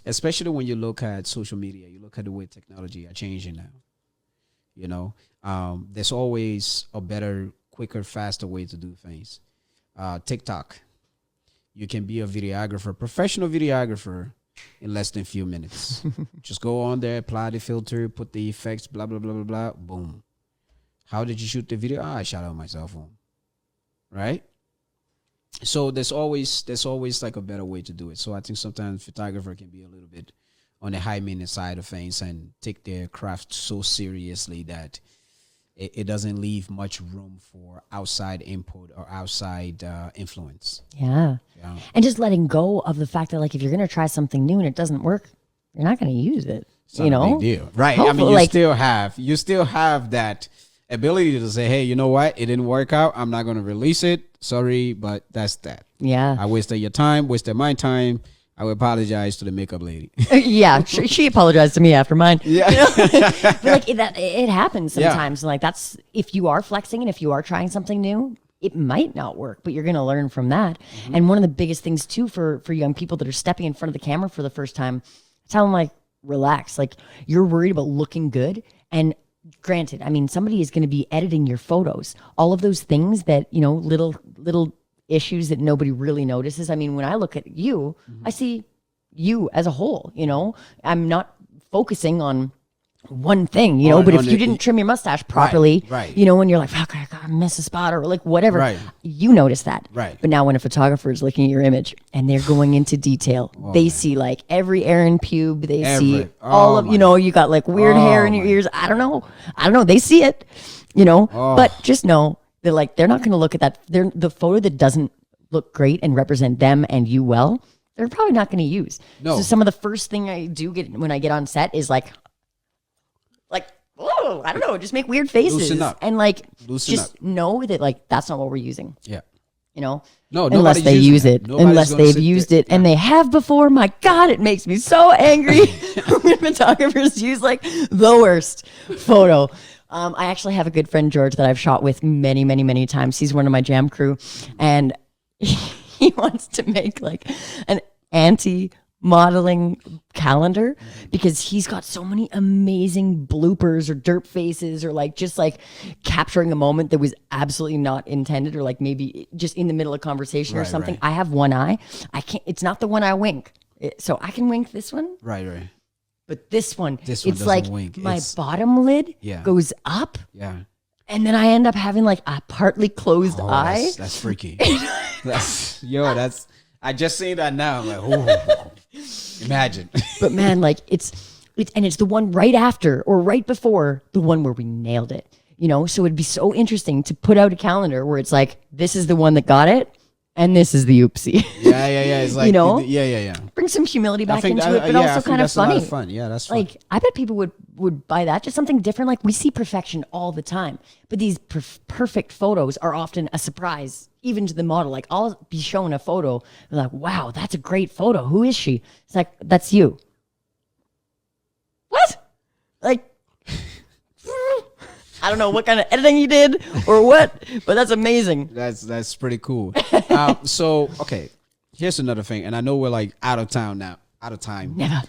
Especially when you look at social media, you look at the way technology are changing now. There's always a better, quicker, faster way to do things. TikTok, you can be a videographer, professional videographer, in less than a few minutes. Just go on there, apply the filter, put the effects, blah, blah, blah, blah, blah, boom. How did you shoot the video? I shot it on my cell phone. Right? So there's always like a better way to do it. So I think sometimes photographer can be a little bit on the high maintenance side of things and take their craft so seriously that it doesn't leave much room for outside input or outside influence. Yeah. And just letting go of the fact that, like, if you're going to try something new and it doesn't work, you're not going to use it. It's not a big deal. Right. Hopefully, I mean, you still have that ability to say, hey, you know what? It didn't work out. I'm not going to release it. Sorry, but that's that. Yeah. I wasted your time, wasted my time. I would apologize to the makeup lady. Yeah, she apologized to me after mine. Yeah. But like it happens sometimes. Yeah. Like, that's, if you are flexing and if you are trying something new, it might not work, but you're going to learn from that. Mm-hmm. And one of the biggest things too for young people that are stepping in front of the camera for the first time, tell them, like, relax. Like, you're worried about looking good. And granted, I mean, somebody is going to be editing your photos. All of those things that, little issues that nobody really notices. I mean, when I look at you, I see you as a whole, I'm not focusing on one thing, but if you didn't trim your mustache properly, right. And you're like, fuck, I gotta miss a spot or like whatever, you notice that. Right. But now when a photographer is looking at your image and they're going into detail, they see like every Aaron pube, they see all of, you got like weird hair in your ears. I don't know. They see it, but just know that, like, they're not going to look at that. The photo that doesn't look great and represent them and you well, they're probably not going to use. So some of the first thing I do get when I get on set is like, know. I don't know. Just make weird faces. Loosen up. And like, Loosen just up. know that like, that's not what we're using. Yeah. You know? No, unless nobody's they using use that. it. Nobody's Unless gonna they've sit used there- it. And they have before. My God, it makes me so angry when photographers use like the worst photo. I actually have a good friend, George, that I've shot with many, many, many times. He's one of my jam crew. And he wants to make like an anti-modeling calendar because he's got so many amazing bloopers or derp faces or like just like capturing a moment that was absolutely not intended or like maybe just in the middle of conversation or Right, something. right. I have one eye. I can't, it's not the one I wink. So I can wink this one, Right. but this one, This one it's doesn't like wink. my It's- bottom lid Yeah. goes up Yeah. and then I end up having like a partly closed Oh, eye. that's freaky. That's I just seen that now. I'm like, oh, imagine. But man, like it's the one right after or right before the one where we nailed it, you know? So it'd be so interesting to put out a calendar where it's like, this is the one that got it and this is the oopsie. Yeah. It's like, You know? Yeah. Bring some humility back into it, but I also think kind of that's a lot funny. of fun. Yeah, that's fun. Like, I bet people would buy that. Just something different. Like, we see perfection all the time, but these perfect photos are often a surprise, even to the model. Like, I'll be shown a photo, they're like, wow, that's a great photo. Who is she? It's like, that's you. What? Like, I don't know what kind of editing you did or what, but that's amazing. That's pretty cool. So okay, here's another thing, and I know we're like out of time. Never.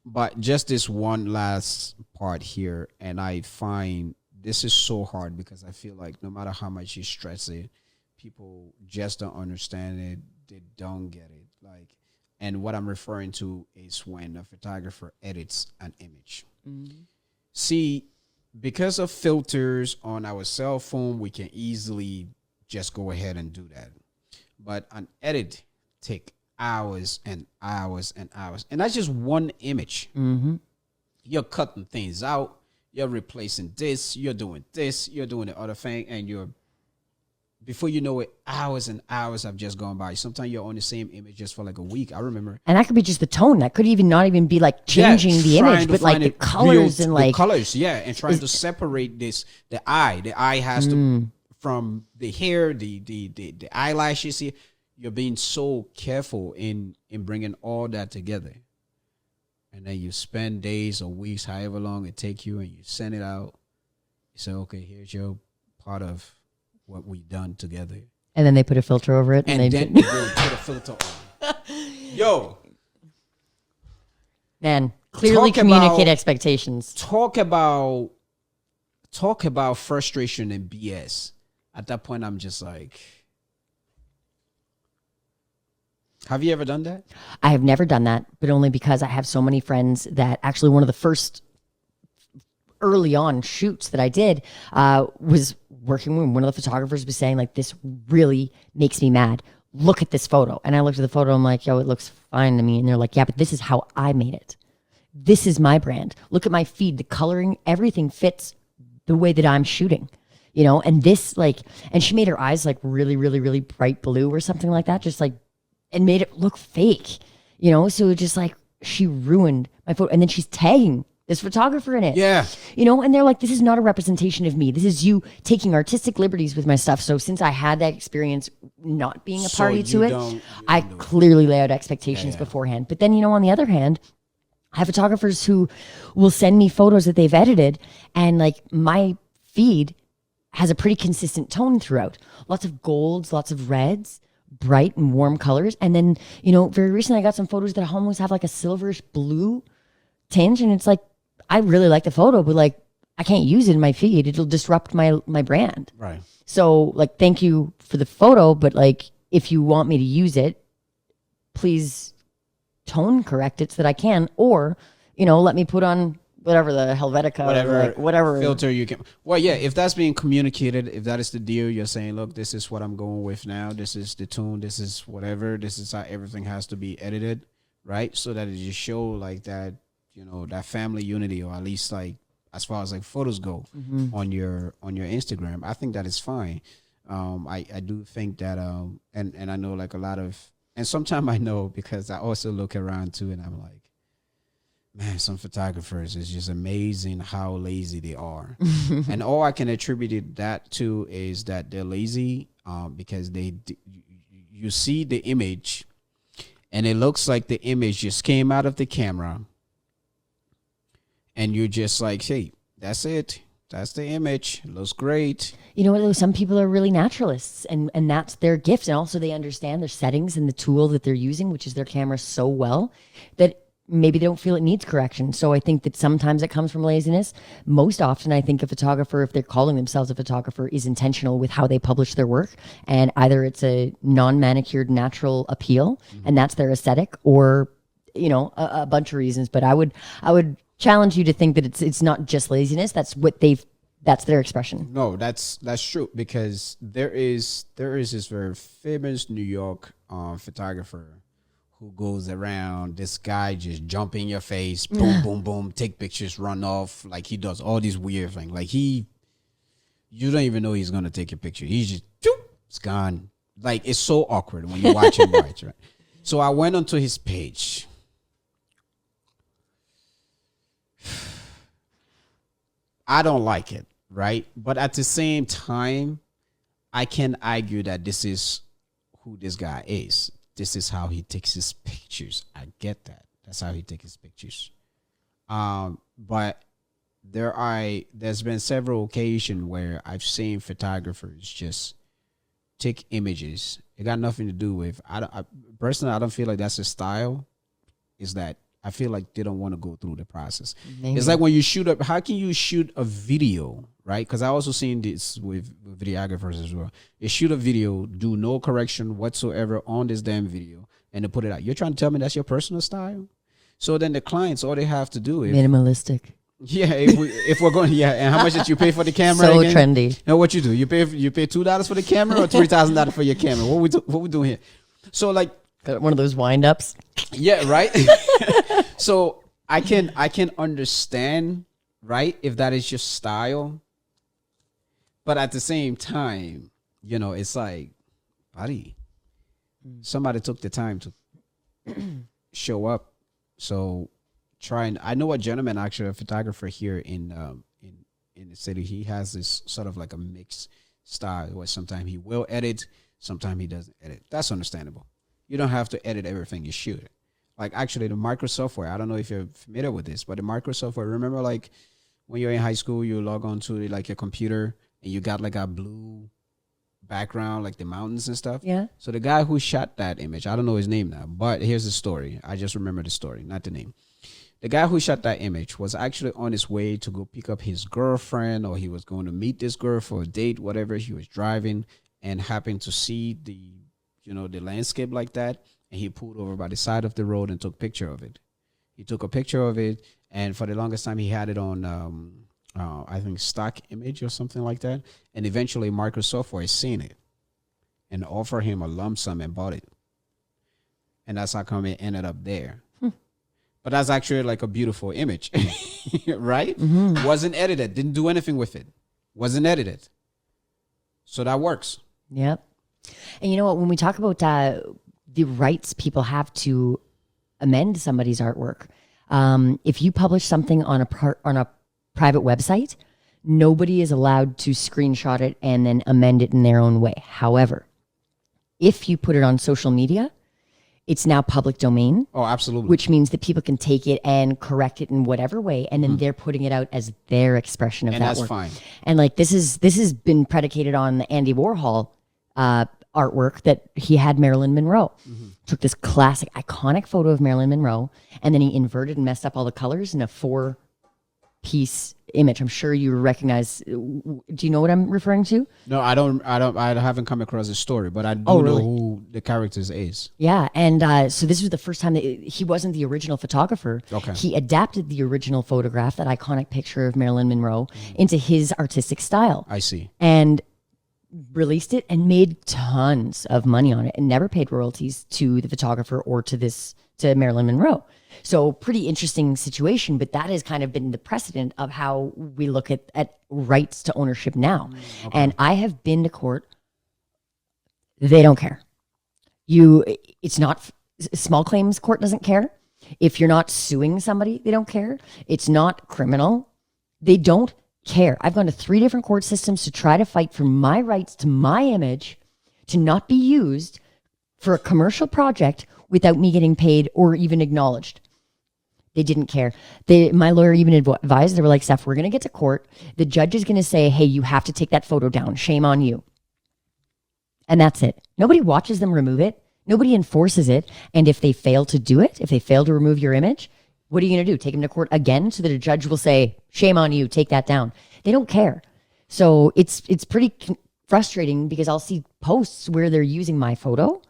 But just this one last part here, and I find this is so hard because I feel like no matter how much you stress it, people just don't understand it. They don't get it. Like, and what I'm referring to is when a photographer edits an image. See, because of filters on our cell phone, we can easily just go ahead and do that. But an edit take hours and hours and hours. And that's just one image. You're cutting things out. You're replacing this. You're doing this. You're doing the other thing. And before you know it, hours and hours have just gone by. Sometimes you're on the same image just for like a week. I remember. And that could be just the tone. That could even not even be like changing the trying image, to but like find the it colors real- and the like colors, and trying to separate this. The eye has to from the hair, the eyelashes here. You're being so careful in bringing all that together, and then you spend days or weeks, however long it take you, and you send it out. You say, okay, here's your part of what we done together. and then they put a filter over it, and they Then you go put a filter on. Yo, man, clearly Talk communicate about- expectations. talk about frustration and BS. At that point, I'm just like, have you ever done that? I have never done that, but only because I have so many friends that actually one of the first early on shoots that I did was working when one of the photographers was saying like, this really makes me mad. Look at this photo. And I looked at the photo. I'm like, yo, it looks fine to me. And they're like, yeah, but this is how I made it. This is my brand. Look at my feed. The coloring, everything fits the way that I'm shooting, you know? And this like, and she made her eyes like really, really, really bright blue or something like that. Just like, and made it look fake, you know? So it just like, she ruined my photo. And then she's tagging this photographer in it. Yeah. You know, and they're like, this is not a representation of me. This is you taking artistic liberties with my stuff. So since I had that experience not being a So party you to it, don't I do it. clearly lay out expectations Yeah. beforehand. But then, you know, on the other hand, I have photographers who will send me photos that they've edited, and like my feed has a pretty consistent tone throughout. Lots of golds, lots of reds, bright and warm colors. And then, you know, very recently I got some photos that almost have like a silverish blue tinge, and it's like, I really like the photo, but like I can't use it in my feed. It'll disrupt my brand. Right. So like, thank you for the photo, but like, if you want me to use it, please tone correct it so that I can, or, you know, let me put on whatever the Helvetica, whatever filter you can. Well, yeah, if that's being communicated, if that is the deal, you're saying, look, this is what I'm going with now. This is the tune. This is whatever. This is how everything has to be edited, right? So that it just show like that, you know, that family unity, or at least like as far as like photos go on your Instagram. I think that is fine. I do think that and I know like a lot of, and sometimes I know because I also look around too, and I'm like, man, some photographers, it's just amazing how lazy they are. And all I can attribute that to is that they're lazy because you see the image and it looks like the image just came out of the camera and you're just like, hey, that's it. That's the image. It looks great. You know what, though? Some people are really naturalists, and that's their gift. And also, they understand their settings and the tool that they're using, which is their camera, so well that maybe they don't feel it needs correction. So I think that sometimes it comes from laziness. Most often, I think a photographer, if they're calling themselves a photographer, is intentional with how they publish their work. And either it's a non-manicured natural appeal, and that's their aesthetic, or, you know, a bunch of reasons. But I would challenge you to think that it's not just laziness. That's their expression. No, that's true, because there is this very famous New York photographer who goes around, this guy just jump in your face, boom, boom, boom, take pictures, run off. Like, he does all these weird things. Like, you don't even know he's gonna take a picture. He's just, it's gone. Like, it's so awkward when you watch him right? So I went onto his page. I don't like it, right? But at the same time, I can argue that this is who this guy is. This is how he takes his pictures. I get that. That's how he takes his pictures. But there's been several occasions where I've seen photographers just take images. It got nothing to do with, personally, I don't feel like that's a style. Is that I feel like they don't want to go through the process. Maybe. It's like when you shoot up, how can you shoot a video, right? Because I also seen this with videographers as well. You shoot a video, do no correction whatsoever on this damn video, and then put it out. You're trying to tell me that's your personal style? So then the clients, all they have to do is minimalistic. Yeah, if we're going, yeah. And how much did you pay for the camera? So again? trendy. And what you do? You pay $2 for the camera or $3,000 for your camera? What we doing here? So like, got one of those wind ups. Yeah, right. So I can understand, right, if that is your style, but at the same time, you know, it's like, buddy, somebody took the time to show up. So I know a gentleman, actually, a photographer here in the city. He has this sort of like a mixed style where sometimes he will edit, sometimes he doesn't edit. That's understandable. You don't have to edit everything you shoot. Like, actually, the micro software, I don't know if you're familiar with this, but the micro software, remember, like, when you're in high school, you log on to, like, your computer, and you got, like, a blue background, like the mountains and stuff? Yeah. So the guy who shot that image, I don't know his name now, but here's the story. I just remember the story, not the name. The guy who shot that image was actually on his way to go pick up his girlfriend, or he was going to meet this girl for a date, whatever. He was driving and happened to see the landscape like that. And he pulled over by the side of the road and took a picture of it. He took a picture of it, and for the longest time, he had it on, I think, stock image or something like that. And eventually, Microsoft has seen it and offered him a lump sum and bought it. And that's how come it ended up there. But that's actually like a beautiful image, right? Mm-hmm. Wasn't edited. Didn't do anything with it. Wasn't edited. So that works. Yep. And you know what? When we talk about the rights people have to amend somebody's artwork, if you publish something on a private website, nobody is allowed to screenshot it and then amend it in their own way. However, if you put it on social media, it's now public domain. Oh, absolutely. Which means that people can take it and correct it in whatever way, and then they're putting it out as their expression of and that that's work. Fine. And like this has been predicated on the Andy Warhol artwork that he had Marilyn Monroe. Mm-hmm. Took this classic, iconic photo of Marilyn Monroe, and then he inverted and messed up all the colors in a 4-piece image. I'm sure you recognize. Do you know what I'm referring to? No, I don't. I haven't come across the story, but I do know who the characters is. Yeah, and so this was the first time that he wasn't the original photographer. Okay. He adapted the original photograph, that iconic picture of Marilyn Monroe, into his artistic style. I see. And released it and made tons of money on it, and never paid royalties to the photographer or to Marilyn Monroe. So pretty interesting situation, but that has kind of been the precedent of how we look at rights to ownership now. Okay. And I have been to court. They don't care. It's not, small claims court doesn't care. If you're not suing somebody, they don't care. It's not criminal. They don't care. I've gone to 3 different court systems to try to fight for my rights to my image to not be used for a commercial project without me getting paid or even acknowledged. They didn't care. My lawyer even advised, they were like, Steph, we're going to get to court. The judge is going to say, hey, you have to take that photo down. Shame on you. And that's it. Nobody watches them remove it. Nobody enforces it. And if they fail to do it, if they fail to remove your image, what are you going to do? Take them to court again so that a judge will say, shame on you, take that down. They don't care. So it's pretty frustrating because I'll see posts where they're using my photo,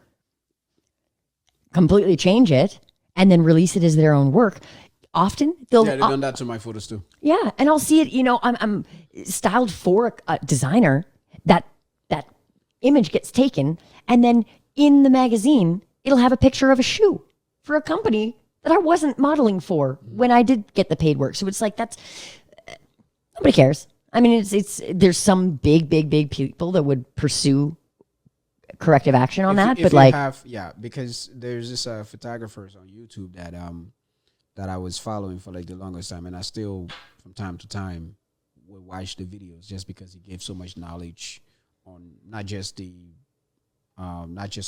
completely change it, and then release it as their own work. Often they'll they've done that to my photos too. Yeah, and I'll see it. I'm styled for a designer. That image gets taken, and then in the magazine, it'll have a picture of a shoe for a company that I wasn't modeling for when I did get the paid work. So it's like nobody cares. I mean, there's some big people that would pursue corrective action on that, but because there's this photographers on YouTube that I was following for like the longest time, and I still from time to time would watch the videos just because he gave so much knowledge on not just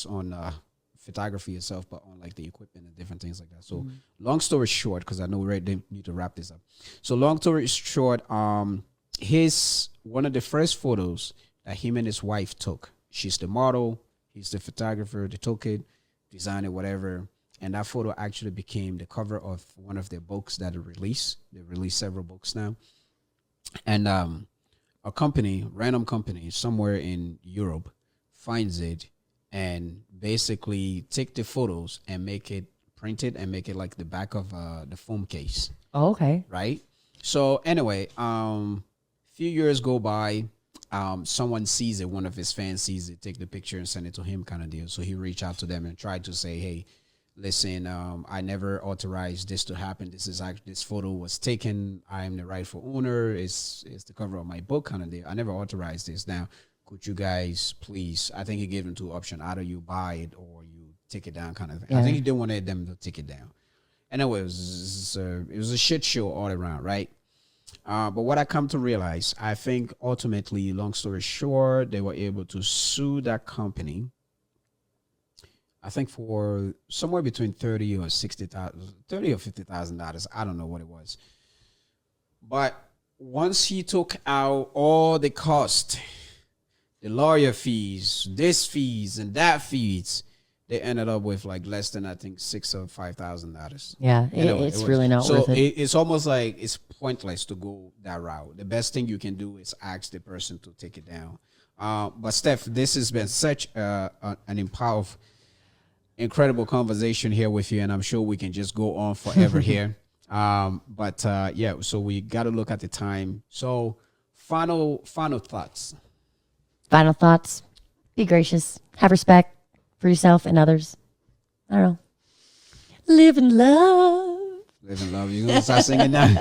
on photography itself, but on like the equipment and different things like that. So long story short, because I know we need to wrap this up. So long story short, one of the first photos that him and his wife took. She's the model, he's the photographer. They took it, designed it, whatever. And that photo actually became the cover of one of their books that they released. They released several books now. And a random company somewhere in Europe finds it and basically take the photos and print it and make it like the back of the phone case. Oh, okay. Right? So anyway, few years go by. Someone sees it, one of his fans sees it, take the picture and send it to him kind of deal. So he reached out to them and tried to say, hey, listen, I never authorized this to happen. This photo was taken. I am the rightful owner. It's the cover of my book kind of deal. I never authorized this. Now, could you guys please, I think he gave them 2 options. Either you buy it or you take it down kind of thing. Yeah. I think he didn't want them to take it down. And it was a shit show all around, right? But what I come to realize, I think ultimately, long story short, they were able to sue that company. I think for somewhere between $30,000 or $50,000. I don't know what it was. But once he took out all the cost, the lawyer fees, this fees and that fees, they ended up with like less than I think $6,000 or $5,000. Yeah, it's really not worth it. So it's almost like it's pointless to go that route. The best thing you can do is ask the person to take it down. But Steph, this has been such an incredible conversation here with you, and I'm sure we can just go on forever here. So we got to look at the time. So final thoughts. Final thoughts. Be gracious. Have respect for yourself and others. I don't know. Live and love. Live and love. You're going to start singing now?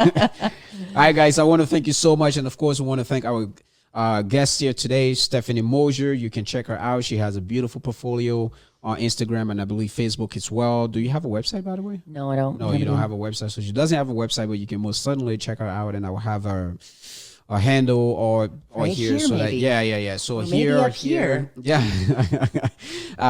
All right, guys. I want to thank you so much. And, of course, we want to thank our guest here today, Stephanie Mosher. You can check her out. She has a beautiful portfolio on Instagram and I believe Facebook as well. Do you have a website, by the way? No, I don't. No, you don't have a website. So she doesn't have a website, but you can most certainly check her out. And I will have her handle or right here so maybe. that so well, here or here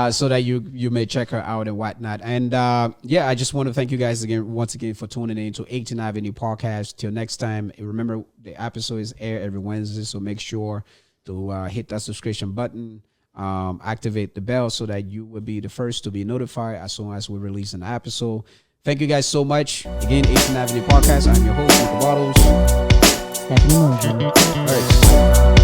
so that you may check her out and whatnot. And I just want to thank you guys once again for tuning in to 18th Avenue Podcast. Till next time, remember the episode is aired every Wednesday, so make sure to hit that subscription button, activate the bell so that you will be the first to be notified as soon as we release an episode. Thank you guys so much. Again, 18th Avenue Podcast. I'm your host, Michael Bottles. Stephanie Mosher. All right.